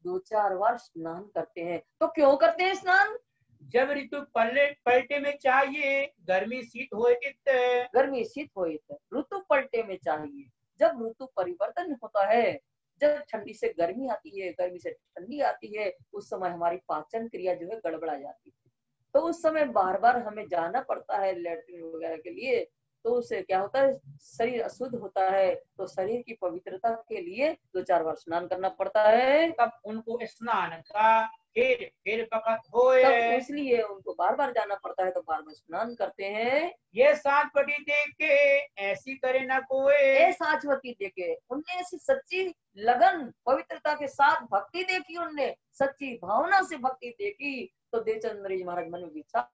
2-4 बार स्नान करते हैं। तो क्यों करते हैं स्नान? जब ऋतु पलटे में चाहिए, गर्मी शीत हो, गर्मी शीत हो, ऋतु पलटे में चाहिए। जब ऋतु परिवर्तन होता है, जब ठंडी से गर्मी आती है, गर्मी से ठंडी आती है, उस समय हमारी पाचन क्रिया जो है गड़बड़ा जाती है। तो उस समय बार बार हमें जाना पड़ता है लैट्रिन वगैरह के लिए। तो उससे क्या होता है, शरीर अशुद्ध होता है। तो शरीर की पवित्रता के लिए 2-4 बार स्नान करना पड़ता है। तब उनको स्नान का फिर वक्त होए, तब इसलिए उनको बार बार जाना पड़ता है, तो बार बार स्नान करते हैं। ये साँचवटी देख के ऐसी करे न कोई। ए साँचवटी देखे, उनने ऐसी सच्ची लगन पवित्रता के साथ भक्ति देखी, उनने सच्ची भावना से भक्ति देखी। तो देवचंद्र जी महाराज मन में विचार,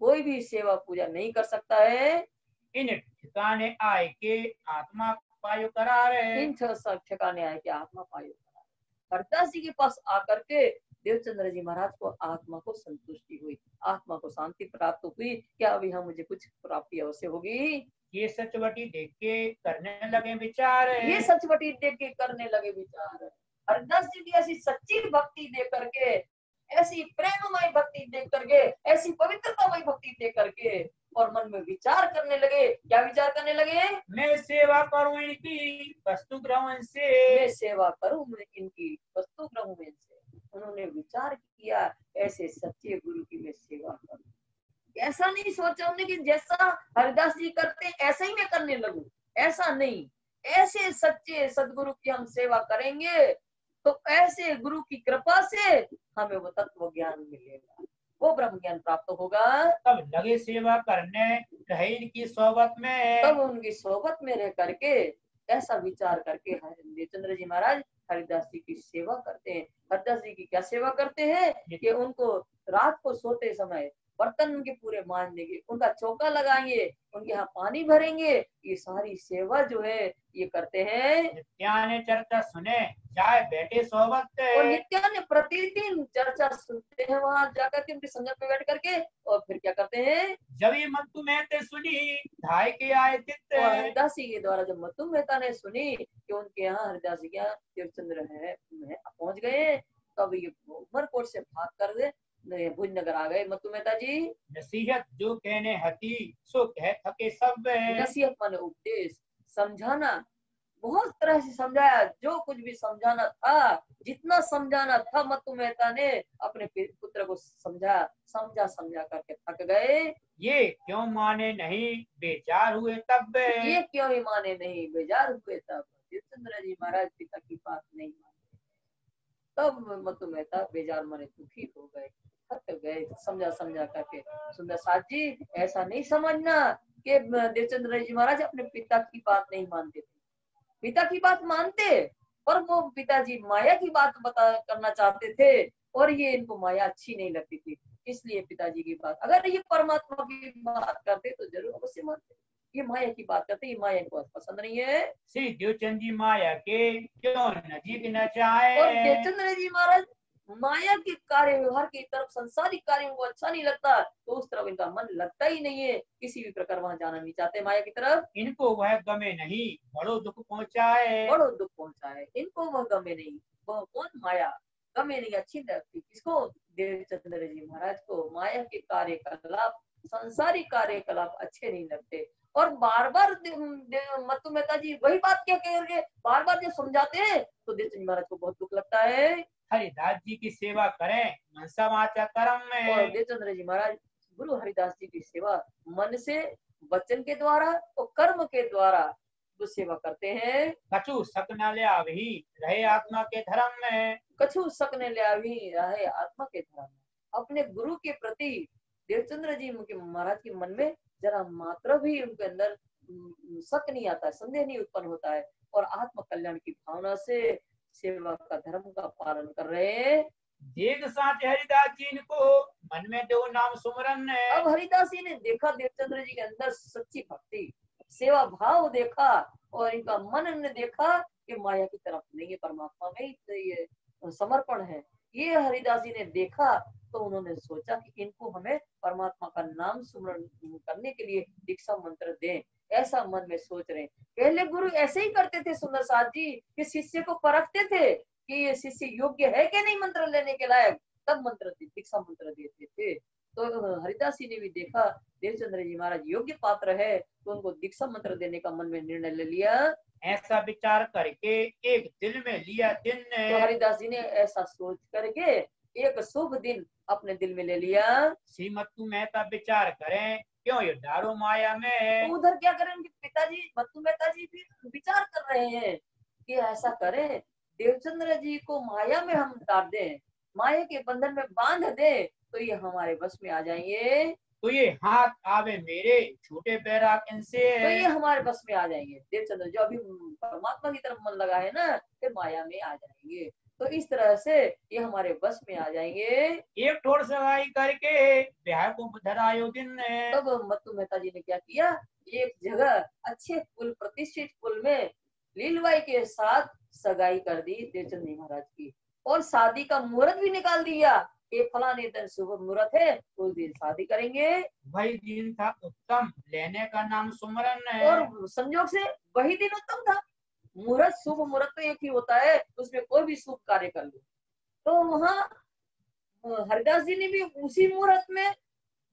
कोई भी सेवा पूजा नहीं कर सकता है। इन ठिकाने आए के आत्मा पायो करारे। इन ठिकाने आए के आत्मा पायो करारे। हरदास जी के पास आकर के देवचंद्र जी महाराज को आत्मा को संतुष्टि हुई, आत्मा को शांति प्राप्त हुई। क्या अभी हम मुझे कुछ प्राप्ति अवश्य होगी? ये सचवटी देख के करने लगे विचार। ये सचवटी देख के करने लगे विचार। हरदास जी की ऐसी सच्ची भक्ति देख करके, ऐसी प्रेममय भक्ति देख करके, ऐसी पवित्रतामय भक्ति देख करके और मन में विचार करने लगे। क्या विचार करने लगे? मैं सेवा करूं इनकी वस्तु ग्रहण से। मैं सेवा करूं इनकी वस्तु ग्रहण से। उन्होंने विचार किया ऐसे सच्चे गुरु की मैं सेवा करूं। ऐसा नहीं सोचा उन्होंने कि जैसा हरिदास जी करते ऐसा ही मैं करने लगूं, ऐसा नहीं। ऐसे सच्चे सदगुरु की हम सेवा करेंगे तो ऐसे गुरु की कृपा से हमें वो तत्व ज्ञान मिलेगा, वो ब्रह्म ज्ञान प्राप्त होगा। तब लगे सेवा करने शहीद की सोबत में। तब उनकी सोबत में रह करके ऐसा विचार करके देवचंद्र जी महाराज हरिदास जी की सेवा करते हैं। हरिदास जी की क्या सेवा करते हैं कि उनको रात को सोते समय बर्तन उनके पूरे मान देंगे, उनका चौका लगाएंगे, उनके यहाँ पानी भरेंगे। ये सारी सेवा जो है ये करते हैं। नित्याने चर्चा सुने जाए बैठे सोबत और नित्यान्य प्रतिदिन चर्चा सुनते हैं वहां जाकर के उनकी संगत में बैठ करके। और फिर क्या करते हैं, जब ये मतु महते सुनी धाय के आए चित्त। और हरिदास जी के द्वारा जब मत्तु मेहता ने सुनी कि उनके यहाँ हरिदास जी क्या देवचंद्र है पहुंच गए, तब ये उमरकोट से भाग कर दे भुजनगर आ गए मत्तु मेहता जी। नसीहत जो कहने हती सो कह थके सब। नसीहत माने उपदेश, समझाना, बहुत तरह से समझाया, जो कुछ भी समझाना था, जितना समझाना था मत्तु मेहता ने अपने पुत्र को समझा करके थक गए। ये क्यों माने नहीं बेजार हुए तब। ये क्यों ही माने नहीं बेजार हुए तब। देवचंद्र जी महाराज पिता की बात नहीं मानते, तब मत्तु मेहता बेजार माने दुखी हो गए, थक गए समझा करके। सुंदर साथ जी ऐसा नहीं समझना कि देवचंद्र जी महाराज अपने पिता की बात नहीं मानते थे, पिता की बात मानते, पर वो पिताजी माया की बात करना चाहते थे, और ये इनको माया अच्छी नहीं लगती थी, इसलिए पिताजी की बात, अगर ये परमात्मा की बात करते तो जरूर अवश्य मानते। ये माया की बात करते, ये माया इनको पसंद नहीं है। श्री देवचंद जी माया के क्यों नजीक न जाए। और देवचंद्र जी महाराज माया के कार्य व्यवहार की तरफ, संसारिक कार्यों को अच्छा नहीं लगता, तो उस तरफ इनका मन लगता ही नहीं है, किसी भी प्रकार वहां जाना नहीं चाहते माया की तरफ। इनको वह गमे नहीं बड़ो दुख पहुंचाए। बड़ो दुख पहुंचाए, इनको वह गमे नहीं, वह कौन माया गमे नहीं अच्छी लगती किसको, देवचंद्र जी महाराज को माया के कार्यकलाप, संसारिक कार्यकलाप अच्छे नहीं लगते। और बार बार मत्तु मेहता जी वही बात क्या कहेंगे, बार बार जब समझाते हैं तो देवचंद्र महाराज को बहुत दुख लगता है। हरिदास जी की सेवा करें मनसा वाचा कर्म में। और देवचंद्र जी महाराज गुरु हरिदास जी की सेवा मन से, वचन के द्वारा और कर्म के द्वारा जो सेवा करते हैं। कछु शक न ले अभी रहे आत्मा के धर्म में। कछु शक न ले अभी रहे आत्मा के धर्म में। अपने गुरु के प्रति देवचंद्र जी महाराज के मन में जरा मात्र भी उनके अंदर शक नहीं आता है, संदेह नहीं उत्पन्न होता है, और आत्म कल्याण की भावना से सेवा का धर्म का पालन कर रहे हैं। देख साथ हरिदास जी को मन में दो नाम सुमरन है। अब हरिदास जी ने देखा देवचंद्र जी के अंदर सच्ची भक्ति, सेवा भाव देखा, और इनका मन ने देखा कि माया की तरफ नहीं है, परमात्मा में ही ये समर्पण है। ये हरिदास जी ने देखा तो उन्होंने सोचा कि इनको हमें परमात्मा का नाम सुमरण करने के लिए दीक्षा मंत्र दें, ऐसा मन में सोच रहे हैं। पहले गुरु ऐसे ही करते थे सुंदर साथ जी, कि शिष्य को परखते थे कि ये शिष्य योग्य है कि नहीं मंत्र लेने के लायक, तब मंत्र दीक्षा मंत्र देते थे। तो हरिदास जी ने भी देखा देवचंद्र जी महाराज योग्य पात्र है, तो उनको दीक्षा मंत्र देने का मन में निर्णय ले लिया। ऐसा विचार करके एक दिल में लिया दिन। तो हरिदास जी ने ऐसा सोच करके एक शुभ दिन अपने दिल में ले लिया। श्री मत्तु मेहता विचार करें क्यों ये डारो माया में। तो उधर क्या करें, उनके पिताजी मत्तु मेहता जी भी विचार कर रहे हैं कि ऐसा करें, देवचंद्र जी को माया में हम डाल दें, माया के बंधन में बांध दें, तो ये हमारे बस में आ जाएंगे। तो ये हाथ आवे मेरे छोटे बैराग इनसे। तो ये हमारे बस में आ जाएंगे। देवचंद्र जो अभी परमात्मा की तरफ मन लगा है ना, फिर माया में आ जाएंगे। तो इस तरह से ये हमारे बस में आ जाएंगे। एक ठोर सगाई करके ब्याह को धरायो दिन। तब मत्तु मेहता जी ने क्या किया, एक जगह अच्छे कुल, प्रतिष्ठित कुल में लीलबाई के साथ सगाई कर दी देवचंद जी महाराज की, और शादी का मुहूर्त भी निकाल दिया। एक फलाने दिन शुभ मुहूर्त है, उस दिन शादी करेंगे। वही दिन था उत्तम, लेने का नाम सुमरन है। और संयोग से वही दिन उत्तम था। मुहूर्त, शुभ मुहूर्त तो एक ही होता है, उसमें कोई भी शुभ कार्य कर लो। तो वहाँ हरिदास जी ने भी उसी मुहूर्त में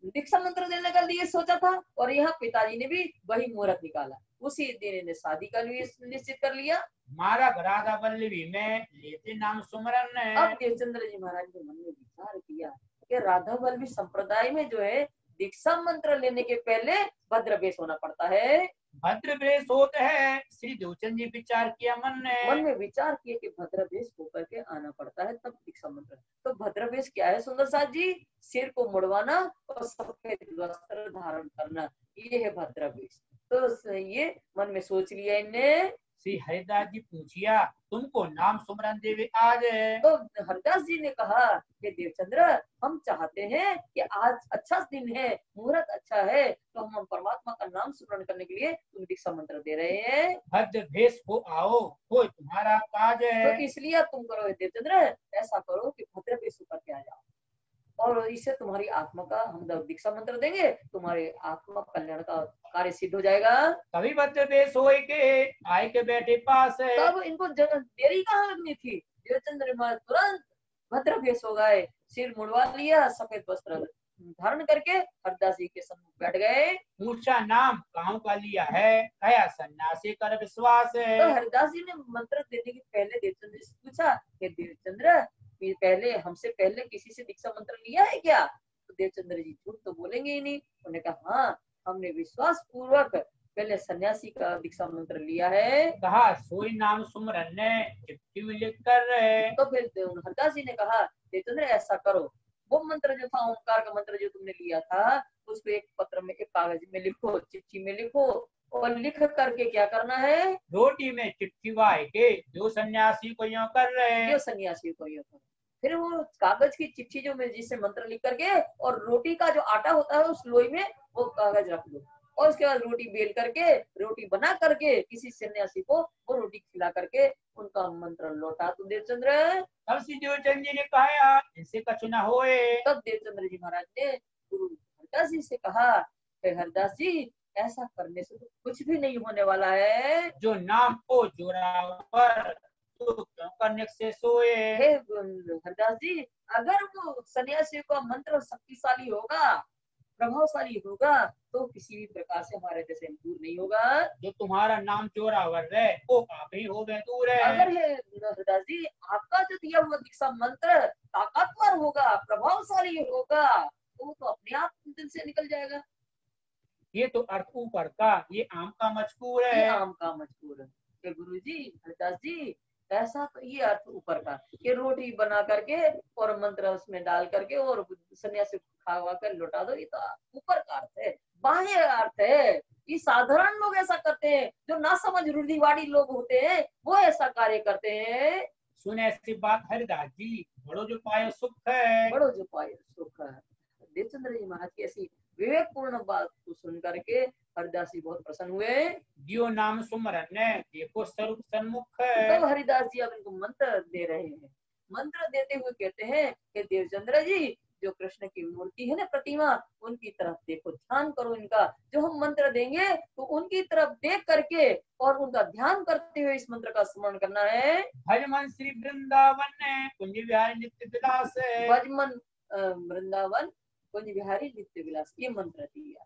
दीक्षा मंत्र देने का लिए सोचा था, और यहाँ पिताजी ने भी वही मुहूर्त निकाला, उसी दिन इन्हें शादी का लिए निश्चित कर लिया। मारा राधा वल्लभी में लेते नाम सुमरन है। अब देवचंद्र जी महाराज ने मन में विचार किया कि राधा वल्लभी संप्रदाय में जो है दीक्षा मंत्र लेने के पहले भद्र वेश होना पड़ता है। भद्र वेश होता है। श्री देवचंद जी विचार किया मन में विचार किए कि भद्र वेश होकर के आना पड़ता है, तब दीक्षा मंत्र। तो भद्र वेश क्या है सुंदर साथ जी, सिर को मुड़वाना और सफेद वस्त्र धारण करना, ये है भद्र वेश। तो ये मन में सोच लिया इनने। श्री हरिदास जी पूछिया तुमको नाम सुमरन देवे आज है। तो हरदास जी ने कहा कि देवचंद्र, हम चाहते हैं कि आज अच्छा दिन है, मुहूर्त अच्छा है, तो हम परमात्मा का नाम स्मरण करने के लिए तुम दीक्षा मंत्र दे रहे हैं। भद्र भेष हो आओ, कोई तुम्हारा काज तो है। इसलिए अब तुम करो देवचंद्र, ऐसा करो कि भद्र भेष होकर के आ जाओ, और इससे तुम्हारी आत्मा का हम दीक्षा मंत्र देंगे, तुम्हारे आत्मा कल्याण का कार्य सिद्ध हो जाएगा। तभी भद्र भेष होए के आए के बैठे पास है। तब इनको देरी कहाँ लगनी थी, देवचंद्र महाराज तुरंत भद्र भेष हो गए, सिर मुड़वा लिया, सफेद वस्त्र धारण करके हरदास जी के सम्मुख बैठ गए। पूछा नाम कहाँ का लिया है, कया सन्यासी कर विश्वास तो है। हरदास जी ने मंत्र देने के पहले देवचंद्र से पूछा कि देवचंद्र, ये पहले हमसे पहले किसी से दीक्षा मंत्र लिया है क्या? तो देवचंद्र जी झूठ तो बोलेंगे ही नहीं। उन्होंने कहा हाँ, हमने विश्वास पूर्वक पहले सन्यासी का दीक्षा मंत्र लिया है। कहा सोई नाम सुमरन ने चिट्ठी में लिख कर रहे। तो फिर हरदास जी ने कहा देवचंद्र, ऐसा करो, वो मंत्र जो था, ओंकार का मंत्र जो तुमने लिया था, उसको एक पत्र में, एक कागज में लिखो, चिट्ठी में लिखो, और लिख करके क्या करना है, रोटी में चिट्ठी वाए के जो सन्यासी को यूं कर रहे। जो सन्यासी को ये करो। फिर वो कागज की चिट्ठी जो में जिससे मंत्र लिख करके, और रोटी का जो आटा होता है उस लोई में वो कागज रख दो, और उसके बाद रोटी बेल करके, रोटी बना करके किसी सन्यासी को वो रोटी खिला करके उनका मंत्र लौटा दो देवचंद्र। तब श्री देवचंद जी ने कहा इनसे कछु न होए। तब देवचंद्र जी महाराज ने गुरु हरदास जी से कहा, हरदास जी, ऐसा करने से तो कुछ भी नहीं होने वाला है। जो नाम को जोरावर तो क्यों करने से सोए। हे हरदास जी, अगर वो सन्यासी का मंत्र शक्तिशाली होगा, प्रभावशाली होगा, तो किसी भी प्रकार से हमारे जैसे दूर नहीं होगा। जो तुम्हारा नाम जोरावर है वो आप ही हो गए दूर है। अगर है हरदास जी, आपका जो दिया हुआ दीक्षा मंत्र ताकतवर होगा, प्रभावशाली होगा, तो वो तो अपने आप दिल से निकल जाएगा। ये तो अर्थ ऊपर का, ये आम का मजकूर ये है। आम का मजकूर है। गुरु जी, हरदास जी, ऐसा तो ये अर्थ ऊपर का कि रोटी बना करके और मंत्र उसमें डाल करके और सन्यासी खावा कर लौटा दो, ये तो ऊपर का अर्थ है, बाह्य अर्थ है। ये साधारण लोग ऐसा करते हैं, जो ना समझ रूढ़िवादी लोग होते हैं, वो ऐसा कार्य करते हैं। सुने ऐसी बात हरिदास जी, बड़ो जो पाए सुख है। बड़ो जो पाए सुख है। देवचंद्र जी महाराज की ऐसी विवेकपूर्ण बात को सुन करके हरिदास जी बहुत प्रसन्न हुए। जियो नाम सुमरन ने देखो स्वरूप सन्मुख है। तो हरिदास जी अब इनको मंत्र दे रहे हैं। मंत्र देते हुए कहते हैं कि देवचंद्र जी, जो कृष्ण की मूर्ति है ना, प्रतिमा, उनकी तरफ देखो, ध्यान करो इनका। जो हम मंत्र देंगे तो उनकी तरफ देख करके और उनका ध्यान करते हुए इस मंत्र का स्मरण करना है। भजमन श्री वृंदावन ने कुंज विहारी नित्य विलास है। भजमन वृंदावन कुंज विहारी नित्य विलास, ये मंत्र दिया।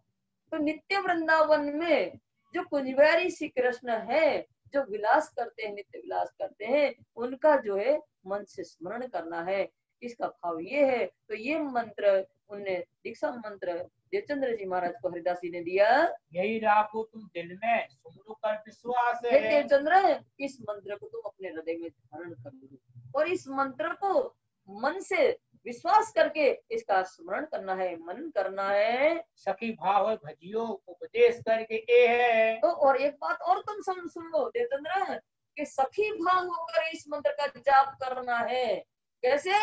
तो नित्य वृंदावन में जो कुंज विहारी श्री कृष्ण है, जो विलास करते हैं, नित्य विलास करते हैं, उनका जो है मन से स्मरण करना है। इसका भाव ये है। तो ये मंत्र उनने दीक्षा मंत्र देवचंद्र जी महाराज को हरिदास जी ने दिया। यही राखो तुम दिल में सुमरो कर विश्वास हे है। देवचंद्र, इस मंत्र को तुम अपने हृदय में धारण कर लो, और इस मंत्र को मन से विश्वास करके इसका स्मरण करना है, मनन करना है। सखी भाव भजियो उपदेश करके ए है। तो और एक बात और तुम सुन लो देवचंद्र, कि सखी भाव होकर इस मंत्र का जाप करना है। कैसे?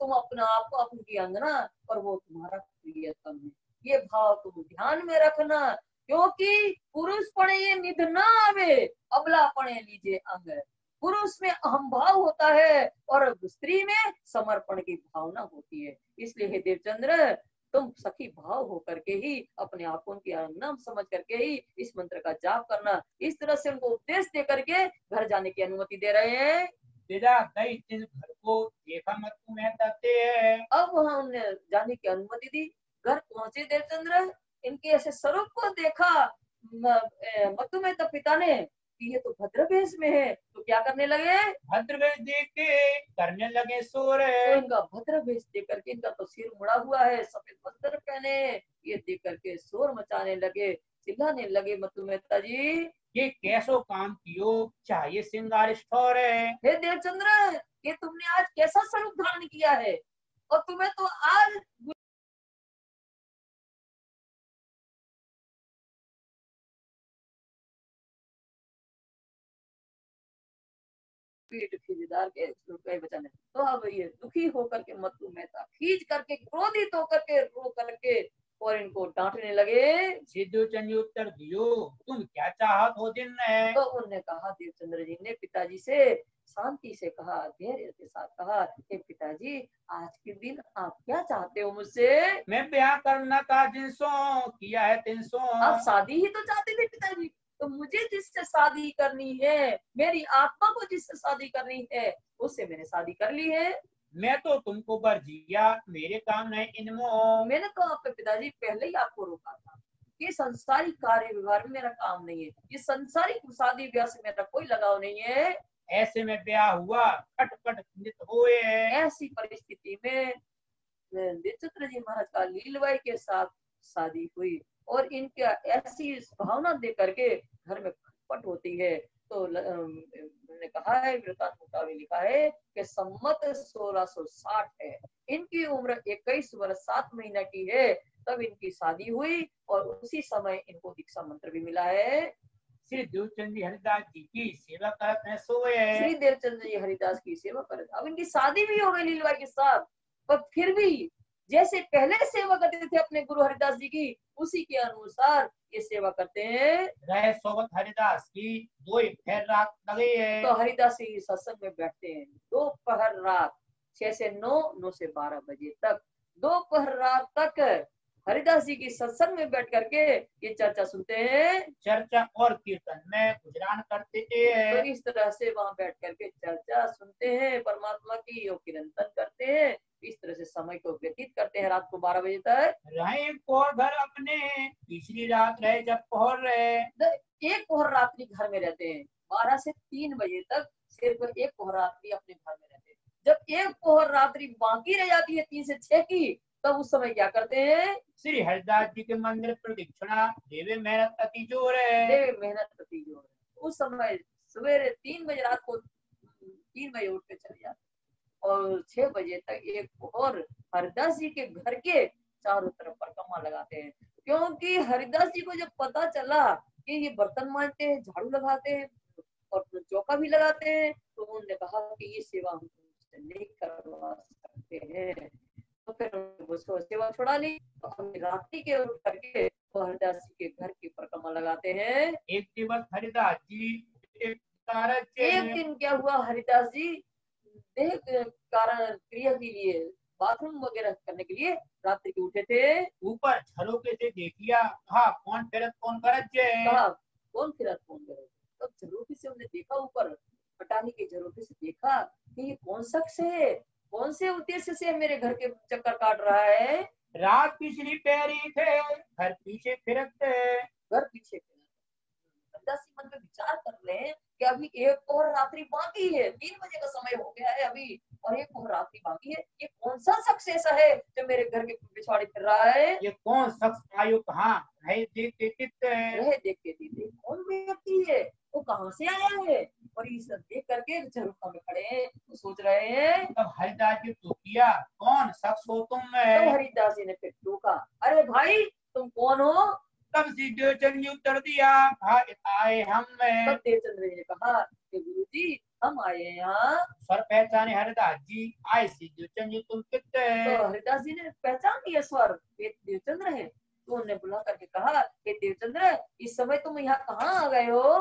तुम अपना आप को अपनी अंगना और वो तुम्हारा प्रियतम है, ये भाव तुम ध्यान में रखना। क्योंकि पुरुष पड़े ये निध ना आवे, अबला पड़े लीजिए अंग। पुरुष में अहम भाव होता है और स्त्री में समर्पण की भावना होती है। इसलिए हे देवचंद्र, तुम सखी भाव होकर के ही अपने आप को उनकी नाम समझ करके ही इस मंत्र का जाप करना। इस तरह से उनको उपदेश दे करके घर जाने की अनुमति दे रहे हैं। विदा गई जिस घर को देखा मत तुम्हें तते है। अब वहां उन्हें जाने की अनुमति दी। घर पहुंचे देवचंद्र, इनके ऐसे स्वरूप को देखा मत्तु में तब पिता ने कि ये तो भद्र भेष में है, तो क्या करने लगे? भद्र भेष देख के करने लगे शोर। तो इनका भद्र भेष देख करके, इनका तो सिर मुड़ा हुआ है, सफेद वस्त्र पहने, ये देख करके शोर मचाने लगे, चिल्लाने लगे, मत्तु मेहता जी ये कैसो काम कियो, चाहिए सिंगार स्टोर है। हे देवचंद्र, ये तुमने आज कैसा स्वरूप धारण किया है, और तुम्हें तो आज पीठ खींचदार के श्लोक का वचन है। तो अब ये दुखी होकर के मतु मेहता खींच करके क्रोधित होकर के रो करके और इनको डांटने लगे। सिद्धूचंद जी उत्तर दियो, तुम क्या चाहत हो दिन में? तो उन्होंने कहा, देवचंद्र जी ने पिताजी से शांति से कहा, धैर्य के साथ कहा कि पिताजी आज के दिन आप क्या चाहते हो मुझसे? मैं ब्याह करना था जिनसो किया है 300। आप शादी ही तो चाहते थे पिताजी, तो मुझे जिससे शादी करनी है, मेरी आत्मा को जिससे शादी करनी है, उससे मैंने शादी कर ली है। मैं तो तुमको बर्जिया, मेरे काम नहीं इनमो। मैंने तो आपके पिताजी पहले ही आपको रोका था कि संसारिक कार्य व्यवहार में मेरा काम नहीं है, ये संसारिक शादी ब्याह से मेरा कोई लगाव नहीं है। ऐसे में ब्याह हुआ, खटपट नित होए। ऐसी परिस्थिति में देवचंद्र जी महाराज का लीलबाई के साथ शादी हुई और इनका ऐसी भावना दे करके घर में खटपट होती है। तो उन्होंने कहा है, वृत्तांत में लिखा है कि सम्मत 1660 है, इनकी उम्र 21 वर्ष 7 महीना की है, तब इनकी शादी हुई और उसी समय इनको दीक्षा मंत्र भी मिला है। श्री देवचंद जी हरिदास जी की सेवा करते हैं सोए। श्री देवचंद्र जी हरिदास की सेवा करते, अब इनकी शादी भी हो गई लीलबाई के साथ, पर फिर भी जैसे पहले सेवा करते थे अपने गुरु हरिदास जी की, उसी के अनुसार ये सेवा करते हैं। रहे सोबत हरिदास की 2 फेर रात लगे है। तो हरिदास जी सत्संग में बैठते हैं दोपहर रात 6 से 9, 9 से 12 बजे तक, दोपहर रात तक हरिदास जी की सत्संग में बैठ करके ये चर्चा सुनते हैं। चर्चा और कीर्तन में गुजरान करते हैं। तो इस तरह से वहां बैठ करके चर्चा सुनते हैं परमात्मा की और कीर्तन करते हैं। इस तरह से समय को व्यतीत करते हैं रात को 12 बजे तक। रहे पोर घर अपने, तीसरी रात रहे जब पोहर रहे। एक पोहर रात्रि घर में रहते हैं, 12 से 3 बजे तक सिर्फ एक पोहर रात्रि अपने घर में रहते हैं। जब एक पोहर रात्रि बाकी रह जाती है 3 से 6 की, तब उस समय क्या करते हैं? श्री हरिदास जी के मंदिर प्रदक्षिणा देवे मेहनत अति जोर है। देवे मेहनत अति जोर है। उस समय सवेरे 3 बजे, रात को 3 बजे उठ के चले जाते और 6 बजे तक एक और हरिदास जी के घर के चारों तरफ परिक्रमा लगाते हैं। क्योंकि हरिदास जी को जब पता चला कि ये बर्तन मांजते हैं, झाड़ू लगाते हैं और चौका भी लगाते हैं, तो उन्होंने कहा कि ये सेवा हम तुमसे नहीं करवा सकते हैं। तो फिर उसको सेवा छुड़ा ली। तो हम रात्रि के उठ करके हरिदास जी के घर की परिक्रमा लगाते हैं। एक दिवस हरिदास जी एक दिन क्या हुआ, हरिदास जी देह कारण क्रिया के लिए, बाथरूम वगैरह करने के लिए रात्रि के उठे थे। ऊपर झरोके से देखिया, कहा कौन फिरत कौन करत जे। कहा कौन फिरत कौन करे। तब झरोके से उन्हें देखा, ऊपर पटानी के झरोके से देखा कि ये कौन शख्स है, कौन से उद्देश्य से मेरे घर के चक्कर काट रहा है। रात पिछली पैरी थे, घर पीछे फिरत थे। घर पीछे हरिदास जी मन में विचार कर रहे हैं कि अभी एक और रात्रि बाकी है, 3 बजे का समय हो गया है अभी, और एक और रात्रि बाकी है। ये कौन सा शख्स ऐसा है जो मेरे घर के पिछवाड़े फिर रहा है? ये कौन शख्स आयु कहाँ रहे देखते दीदी कौन व्यक्ति है, वो कहाँ से आया है? और ये सब देख करके झरोखा में खड़े हैं, तो सोच रहे हैं। तब हरिदास जी टोकिया, कौन शख्स हो तुम? तो हरिदास जी ने फिर टोका, अरे भाई तुम कौन हो? तब श्री देवचंद जी उत्तर दिया, आए हम। तब देवचंद्र जी ने कहा कि गुरु जी हम आए हैं यहाँ। स्वर पहचाने हरिदास जी, आए श्री देवचंद जी तुम कितने? तो हरिदास जी ने पहचान लिया स्वर, ये देवचंद्र है। तो उन्होंने बुला करके कहा कि देवचंद्र, इस समय तुम यहाँ कहाँ आ गए हो?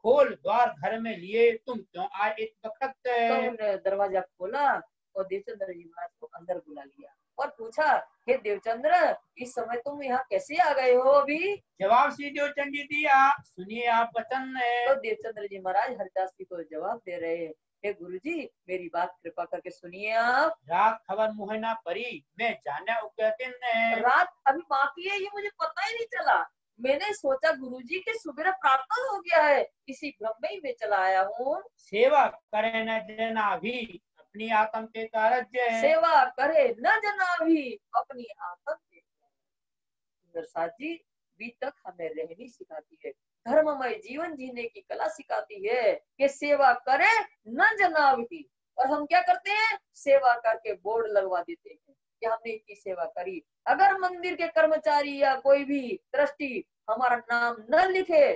खोल द्वार घर में लिए, तुम क्यों आए इस वक्त? तो उन्होंने दरवाजा खोला और देवचंद्र जी महाराज को अंदर बुला लिया और पूछा, हे देवचंद्र, इस समय तुम यहाँ कैसे आ गए हो? अभी जवाब श्री देवचंद जी दिया, सुनिए आप वचन। तो देवचंद्र जी महाराज हरिदास जी को जवाब दे रहे हैं, हे गुरु जी मेरी बात कृपा करके सुनिए आप। रात खबर मुहे ना परी, मैं जाने दिन। रात अभी बाकी है, ये मुझे पता ही नहीं चला। मैंने सोचा गुरुजी के सुबह प्रार्थना हो गया है, इसी भ्रम में ही मैं चला आया हूँ। सेवा करे न जना भी अपनी आत्म के कारज, सेवा करे न जना भी अपनी आत्म के। सुंदर साथ जी बीतक हमें रहनी सिखाती है, धर्ममय जीवन जीने की कला सिखाती है कि सेवा करे न जना भी। और हम क्या करते हैं? सेवा करके बोर्ड लगवा देते हैं कि हमने इतनी सेवा करी। अगर मंदिर के कर्मचारी या कोई भी ट्रस्टी हमारा नाम न लिखे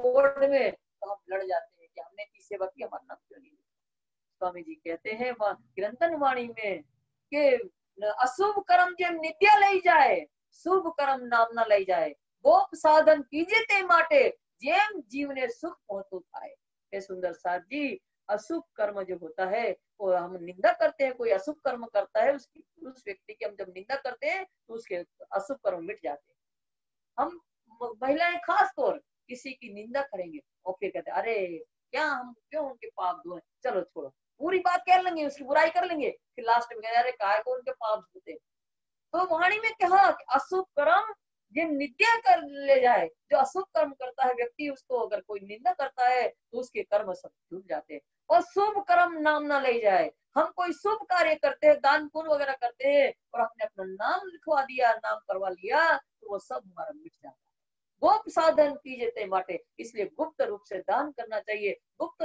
बोर्ड में, तो हम लड़ जाते हैं कि हमने इतनी सेवा की, हमारा नाम क्यों नहीं लिखा। स्वामी जी कहते हैं वहाँ कीर्तन वाणी में कि अशुभ कर्म जेम नित्य लई जाए, शुभ कर्म नाम न लई जाए, गोप साधन कीजिए ते माटे जेम जीवने सुख पहुंचो थाए। हे सुंदर साथ जी, अशुभ कर्म जो होता है वो हम निंदा करते हैं, कोई अशुभ कर्म करता है उसकी, उस व्यक्ति की हम जब निंदा करते हैं तो उसके अशुभ कर्म मिट जाते हैं। हम महिलाएं खास तौर किसी की निंदा करेंगे और फिर कहते हैं अरे क्या हम क्यों उनके पाप धोए, चलो छोड़ो, पूरी बात कह लेंगे, उसकी बुराई कर लेंगे, फिर लास्ट में कहते अरे काय को उनके पाप धोते। तो वाणी में कहा अशुभ कर्म ये नित्य कर ले जाए, जो अशुभ कर्म करता है व्यक्ति उसको अगर कोई निंदा करता है तो उसके कर्म सब छूट जाते हैं, और शुभ कर्म नाम ना ले जाए। हम कोई शुभ कार्य करते हैं, दान पुण्य वगैरह करते हैं और हमने अपना नाम लिखवा दिया, नाम करवा लिया, तो वो सब हमारा मिट जाता है। गोप साधन कीजिए ते माटे, इसलिए गुप्त रूप से दान करना चाहिए, गुप्त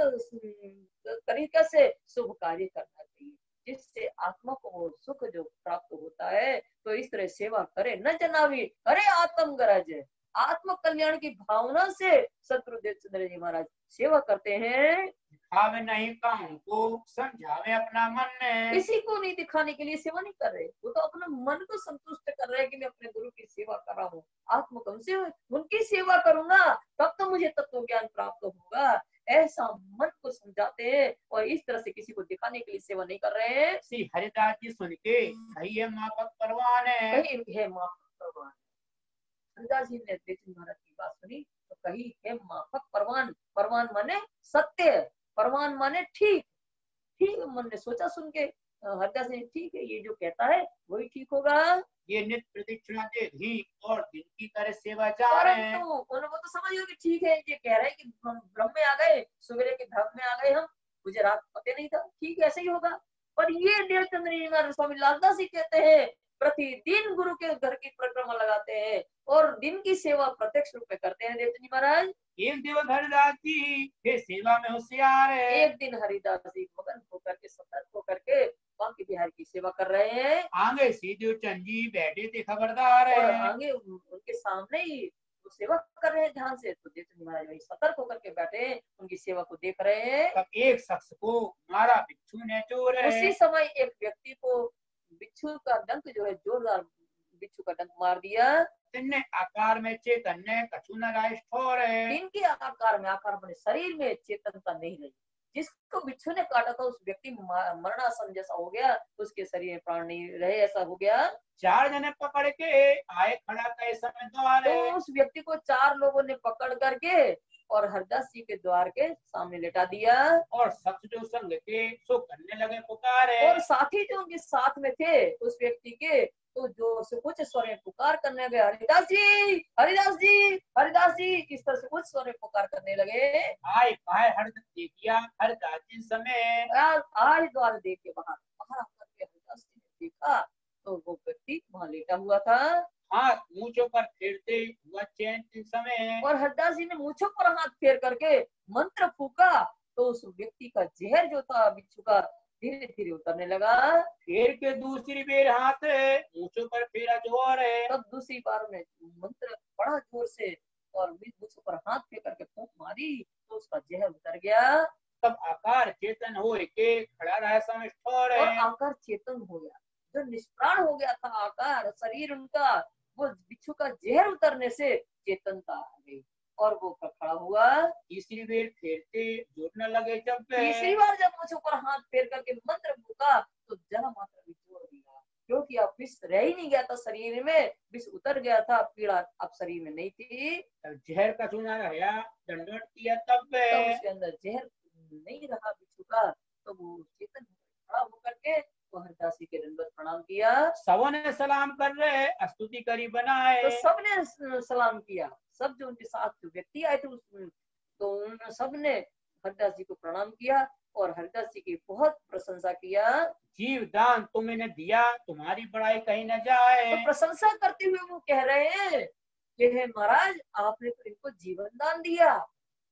तरीके से शुभ कार्य करना चाहिए, जिससे आत्मा को वो सुख जो प्राप्त होता है। तो इस तरह सेवा करे, न जनावी करे आत्म गरज, आत्म कल्याण की भावना से सतगुरुदेव चंद्र जी महाराज सेवा करते हैं। दिखावे नहीं काम को, समझावे अपना मन ने। किसी को नहीं दिखाने के लिए सेवा नहीं कर रहे, वो तो अपना मन को संतुष्ट कर रहे हैं कि मैं अपने गुरु की सेवा कर रहा हूँ, आत्मकम से उनकी सेवा करूंगा तब तो मुझे तत्व ज्ञान प्राप्त होगा, ऐसा मन को समझाते हैं। और इस तरह से किसी को दिखाने के लिए सेवा नहीं कर रहे हैं। श्री हरिदास जी सुन के कही है माफक परवान है, कही है माफक परवान। हरिदास जी ने देवजी महाराज की बात सुनी तो कही है माफक परवान। परवान माने सत्य, परवान माने ठीक। ठीक मन ने सोचा सुन के हरिदास ने, ठीक है ये जो कहता है वही ठीक होगा। ये नित्य प्रदक्षिणा दे घी और दिन की तरह सेवा जा रहे हैं। उनको तो समझ गए कि ठीक है, ये कह रहे हैं कि हम ब्रह्म में आ गए, सवेरे के धर्म में आ गए हम, मुझे रात पता नहीं था, ठीक ऐसे ही होगा। पर ये देवचंद्र स्वामी लालदास जी कहते हैं प्रतिदिन गुरु के घर की परिक्रमा लगाते हैं और दिन की सेवा प्रत्यक्ष रूप में करते हैं देवचंद जी महाराज। एक दिन हरिदास जी के सेवा में होशियार है, एक दिन हरिदास जी मगन होकर के सतर्क होकर के बांके बिहार की सेवा कर रहे हैं। आगे सीधे चंद जी बैठे थे खबरदार और है, आगे उनके सामने ही वो सेवा कर रहे हैं ध्यान से। तो देवचंद जी महाराज वही सतर्क होकर के बैठे उनकी सेवा को देख रहे हैं। तब एक शख्स को मारा बिच्छू ने चोर है। उसी समय एक व्यक्ति को बिच्छू का डंक जो है, जोरदार बिच्छू का डंक मार दिया। तिन्ने आकार में चैतन्य कछु न राइश ठोर है, इनके आकार में, आकार बने शरीर में चेतनता नहीं रही। जिसको बिच्छू ने काटा था उस व्यक्ति मरणासन जैसा हो गया, उसके शरीर में प्राण नहीं रहे, ऐसा हो गया। चार जने पकड़ के आए खड़ा कई समय द्वार तो है, उस व्यक्ति को चार लोगों ने पकड़ करके और हरदास जी के द्वार के सामने लेटा दिया। और शख्स जो संग के सो करने लगे पुकार है, और साथी जो उनके साथ में थे उस व्यक्ति के, तो जो से कुछ स्वर में पुकार करने लगे, हरिदास जी हरिदास जी हरिदास जी, इस तरह से कुछ स्वर में पुकार करने लगे। आए बाहर हरदत देखिया हरदास जी समय, आज द्वार देख के बाहर आकर के हरिदास जी ने देखा तो वो व्यक्ति वहाँ लेटा हुआ था। हाथ मूंछों पर फेरते हुआ चैन समय, और हरदास जी ने मूंछों पर हाथ फेर करके मंत्र फूका तो उस व्यक्ति का जहर जो था बिच्छू का धीरे धीरे उतरने लगा। फेर के दूसरी बेर हाथ मूंछों पर फेरा जोर है, तब दूसरी बार में मंत्र बड़ा जोर से और मूंछों पर हाथ फेर करके फूंक मारी तो उसका जहर उतर गया। तब आकार चेतन हो के खड़ा रहा समय ठोर और है, आकार चेतन हो गया, जो निष्प्राण हो गया था आकार शरीर उनका, वो बिच्छू का जहर उतरने से चेतनता आ गई और वो खड़ा हुआ। तीसरी बेर फेरते जुड़ने लगे जब तीसरी बार जब मुझ ऊपर हाथ फेर करके मंत्र फूका तो जरा मात्रा भी जोड़ दिया, क्योंकि अब विष रह ही नहीं गया था शरीर में, विष उतर गया था, पीड़ा अब शरीर में नहीं थी। जहर का चूना रहा दंडवत किया तब उसके अंदर जहर नहीं रहा बिच्छू का, तो वो चेतन खड़ा होकर के तो हरदास जी के दंडवत प्रणाम किया। सबों ने सलाम कर रहे स्तुति करी बनाए, तो सबने सलाम किया, सब जो उनके साथ जो व्यक्ति आए थे तो उन सबने हरदास जी को प्रणाम किया और हरदास जी की बहुत प्रशंसा किया। जीव दान तुमने दिया तुम्हारी बड़ाई कहीं न जाए, तो प्रशंसा करते हुए वो कह रहे हैं कि हे महाराज आपने तो इनको जीवन दान दिया,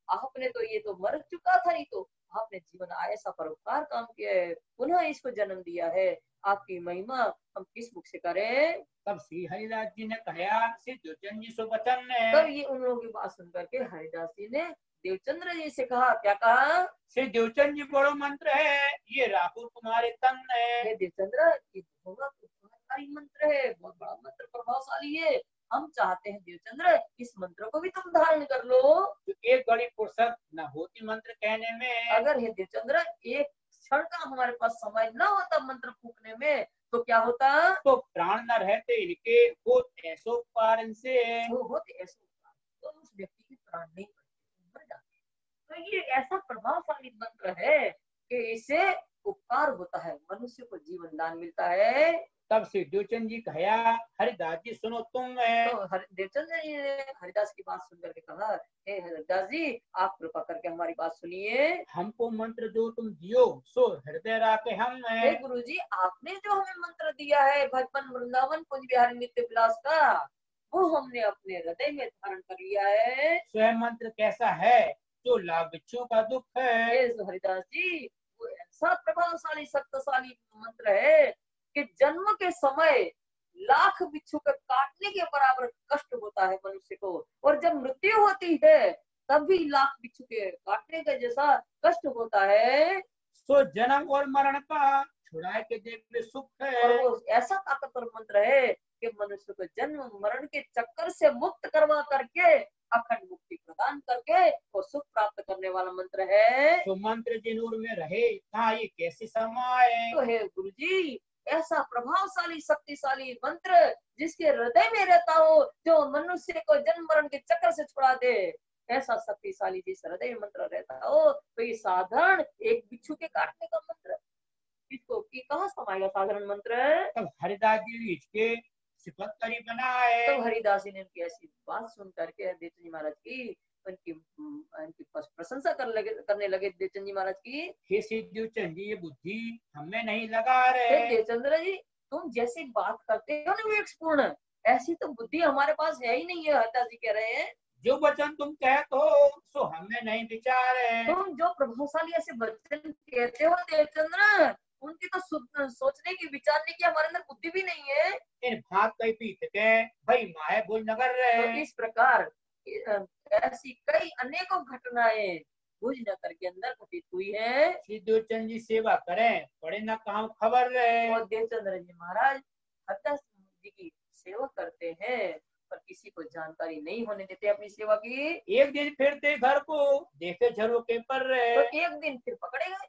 आपने तो ये तो मर चुका था, नहीं तो आपने जीवन ऐसा परोपकार काम किया है, पुनः इसको जन्म दिया है, आपकी महिमा हम किस मुख से करें। तब श्री हरिदास जी ने कहा श्री देवचंद जी सो वचन ने। तब ये उन लोगों की बात सुन करके हरिदास जी ने देवचंद्र जी से कहा, क्या कहा? श्री देवचंद जी बड़ो मंत्र है, ये राहुल तुम्हारे तन है। हे देवचंद्र, ये होगा तुम्हारी मंत्र है, बहुत बड़ा मंत्र, प्रभावशाली है। हम चाहते हैं देवचंद्र इस मंत्र को भी तुम धारण कर लो। तो एक बड़ी फुर्सत न होती मंत्र कहने में। अगर हे देवचंद्र एक क्षण का हमारे पास समय न होता मंत्र फूकने में तो क्या होता? तो प्राण न रहते इनके हो ऐसो कारण से। वो होते ऐसे तो उस व्यक्ति के प्राण नहीं मर जाते। तो ये ऐसा प्रभावशाली मंत्र है कि इससे उपकार होता है, मनुष्य को जीवन दान मिलता है। तब श्री देवचंद जी कहा हरिदास जी सुनो तुम। तो देवचंद जी ने हरिदास की बात सुन करके कहा, हे हरिदास जी आप कृपा करके हमारी बात सुनिए। हमको मंत्र जो तुम दियो सो हृदय राखे हम। हे गुरु जी, आपने जो हमें मंत्र दिया है भजपन वृंदावन कुंज बिहारी नित्य विलास का, वो हमने अपने हृदय में धारण कर लिया है। स्वयं मंत्र कैसा है जो लाभ बिच्छू का दुख है। हे हरिदास जी, वो ऐसा प्रभावशाली शक्तिशाली मंत्र है कि जन्म के समय लाख बिच्छू के काटने के बराबर कष्ट होता है मनुष्य को, और जब मृत्यु होती है तब भी लाख बिच्छू के काटने का जैसा कष्ट होता है। सो जन्म और मरण का छुड़ाए के दिव्य सुख है। और वो ऐसा ताकतवर मंत्र है कि मनुष्य को जन्म मरण के चक्कर से मुक्त करवा करके अखंड मुक्ति प्रदान करके वो सुख प्राप्त करने वाला मंत्र है। तो मंत्र जिनूर में रहे कहा ये कैसे समाए। तो हे गुरु जी, ऐसा प्रभावशाली शक्तिशाली मंत्र जिसके हृदय में रहता हो, जो मनुष्य को जन्म मरण के चक्कर से छुड़ा दे, ऐसा शक्तिशाली जिस हृदय में मंत्र रहता हो, तो ये साधारण एक बिच्छू के काटने का मंत्र इसको की कहाँ समाएगा साधारण मंत्र। तब हरिदास जी इसके सिफत करी बनाए। तब हरिदास जी ने उनकी ऐसी बात सुन करके देवचंद जी महाराज की उनकी प्रशंसा करने लगे देवचंद जी महाराज की। हे श्री देवचंद जी ये बुद्धि हमें नहीं लगा रहे। देवचंद्र जी, तुम जैसी बात करते हो ना विवेकपूर्ण, ऐसी तो बुद्धि हमारे पास है ही नहीं है। हरिदास जी कह रहे हैं जो वचन तुम कहते हो सो हमें नहीं विचारे। तुम जो प्रभावशाली ऐसे वचन कहते हो देवचंद्र, उनकी तो सोचने की विचारने की हमारे अंदर बुद्धि भी नहीं है। इन भात कई पीत के भाई माए भूल नगर रहे। तो इस प्रकार ऐसी कई अनेकों घटनाएं भुज नगर के अंदर घटित हुई है। श्री देवचंद जी सेवा करें पड़े न काम खबर रहे। और देवचंद्र जी महाराज हरिदास जी की सेवा करते हैं पर किसी को जानकारी नहीं होने देते अपनी सेवा की। एक दिन फिरते घर को देखे झरोके पर रहे। तो एक दिन फिर पकड़े गए,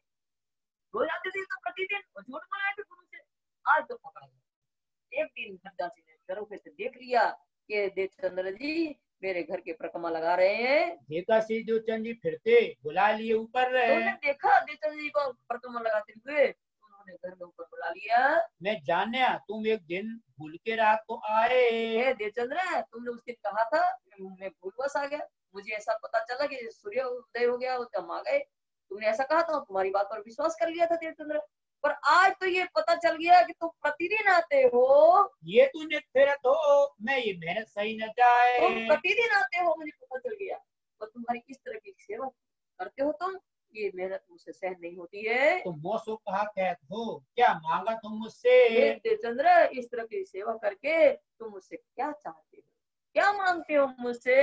रोज आते थे तो प्रतिदिन और झूठ बोला थे गुरु से, आज तो पकड़ा गया। एक दिन हरिदास जी ने झरोके से देख लिया कि देवचंद्र जी मेरे घर के परिक्रमा लगा रहे हैं। देखा श्री देवचंद जी फिरते बुला लिए ऊपर रहे। तो उन्होंने देखा देवचंद्र जी को परिक्रमा लगाते हुए, उन्होंने घर में ऊपर बुला लिया। मैं जाने तुम एक दिन भूल के रात को आए। देवचंद्र, तुमने उस दिन कहा था, मैं भूलवश आ गया, मुझे ऐसा पता चला कि सूर्य उदय हो गया तो हम आ गए। तुमने ऐसा कहा था, तुम्हारी बात पर विश्वास कर लिया था देवचंद्र, पर आज तो ये पता चल गया कि तुम प्रतिदिन आते हो। ये तूने फिरत हो मैं ये मेहनत सही न जाए। तुम प्रतिदिन आते हो, मुझे पता चल गया, और तुम्हारी किस तरह की सेवा करते हो तुम, ये मेहनत मुझसे सहन नहीं होती है। तुम मौसो कहा कहत हो क्या मांगा तुम मुझसे। देवचंद्र, इस तरह की सेवा करके तुम मुझसे क्या चाहते हो, क्या मांगते हो मुझसे।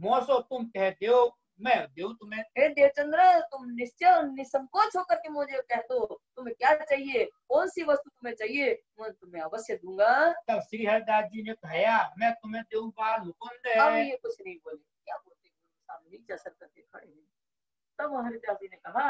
मौसो तुम कहते हो मैं दूं तुम्हें। हे देवचंद्र, तुम निश्चय निसंकोच होकर के मुझे कह दो तुम्हें क्या चाहिए, कौन सी वस्तु तुम्हें चाहिए, मैं तुम्हें अवश्य दूंगा। तब श्री हरिदास जी ने कहा मैं तुम्हें दूं बाल मुकुंद। अब ये कुछ नहीं बोले, क्या बोलते सामने नीचा सर करके खड़े हैं। तब हरिदास जी ने कहा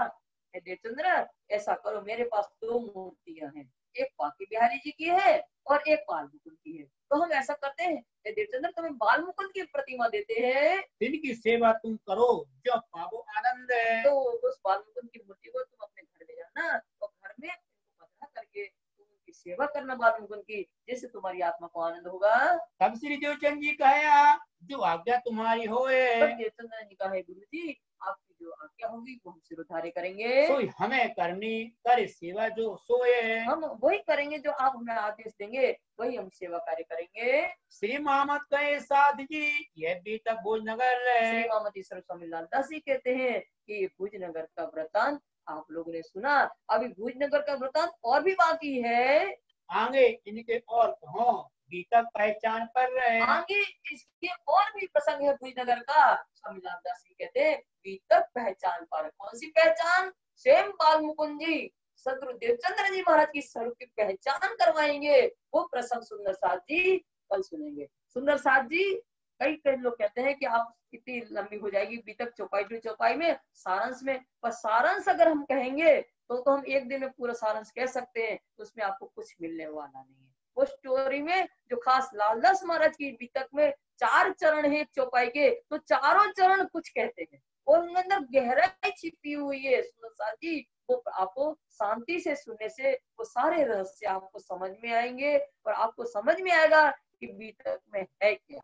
हे देवचंद्र, ऐसा करो, मेरे पास दो मूर्तियां हैं, एक बाकी बिहारी जी की है और एक बाल मुकुंद की है। तो हम ऐसा करते हैं देवचंद्र, तुम्हें बाल मुकुंद की प्रतिमा देते हैं, इनकी सेवा तुम करो जो पावो आनंद है। तो उस बाल मुकुंद की मूर्ति को तुम अपने घर ले जाना और घर में उनको पधरा करके तुम उनकी सेवा करना बाल मुकुंद की, जिससे तुम्हारी आत्मा को आनंद होगा। तब श्री देवचंद जी कहा जो आज्ञा तुम्हारी होए। देवचंद्र जी कहा गुरु जी आपकी जो आज्ञा होगी वो हम सिरोधार्य करेंगे। सो हमें करनी कर सेवा जो सोए। हम वही करेंगे जो आप हमें आदेश देंगे, वही हम सेवा कार्य करेंगे। श्री मोहम्मद कहे साध जी यह भी तक भोजनगर श्री है। मोहम्मद ईश्वर स्वामी लालदास जी कहते हैं कि ये भुजनगर का वृतांत आप लोगों ने सुना, अभी भुजनगर का वृतांत और भी बाकी है। आगे इनके और कहो भी तक पहचान पर रहे। आगे इसके और भी प्रसंग है भुजनगर का। स्वामी लालदास जी कहते हैं बीतक पहचान पर। कौन सी पहचान? स्वयं बाल मुकुंद जी सदगुरु देवचंद्र जी महाराज की स्वरूप की पहचान करवाएंगे। वो प्रसंग सुंदर साथ जी कल सुनेंगे। सुंदर साथ जी, कई कई लोग कहते हैं कि आप कितनी लंबी हो जाएगी बीतक चौपाई टू चौपाई में, सारांश में। पर सारांश अगर हम कहेंगे तो हम एक दिन में पूरा सारांश कह सकते हैं, तो उसमें आपको कुछ मिलने वाला नहीं है। वो स्टोरी में जो खास लालदास महाराज की बीतक में 4 चरण है चौपाई के, तो चारों चरण कुछ कहते हैं और उनके अंदर गहराई छिपी हुई है। सुंदर जी, वो आपको शांति से सुनने से वो सारे रहस्य आपको समझ में आएंगे और आपको समझ में आएगा कि बीतक में है क्या।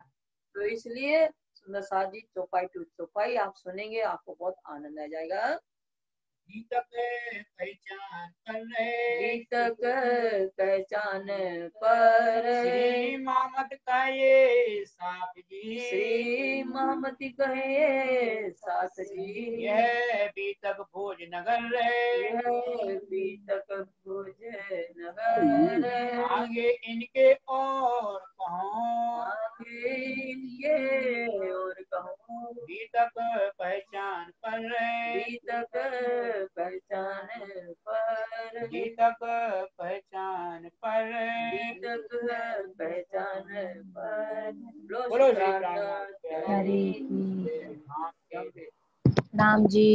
तो इसलिए सुंदर साथ जी चौपाई टू चौपाई आप सुनेंगे, आपको बहुत आनंद आ जाएगा। बीतक पहचान पर रहे। बीतक पहचान पर श्री मोहम्मद का ये साथ जी। श्री मोहम्मद कहे साथ जी यह बीतक भोजनगर है। यह बीतक भुजनगर। आगे इनके और कहो आगे ये और कहूँ बीतक पहचान पर है। बीतक पहचान पर बीतक पहचान पर है। बीतक पहचान पर। बोलो श्री प्राणनाथ हरे हाँ, राम जी।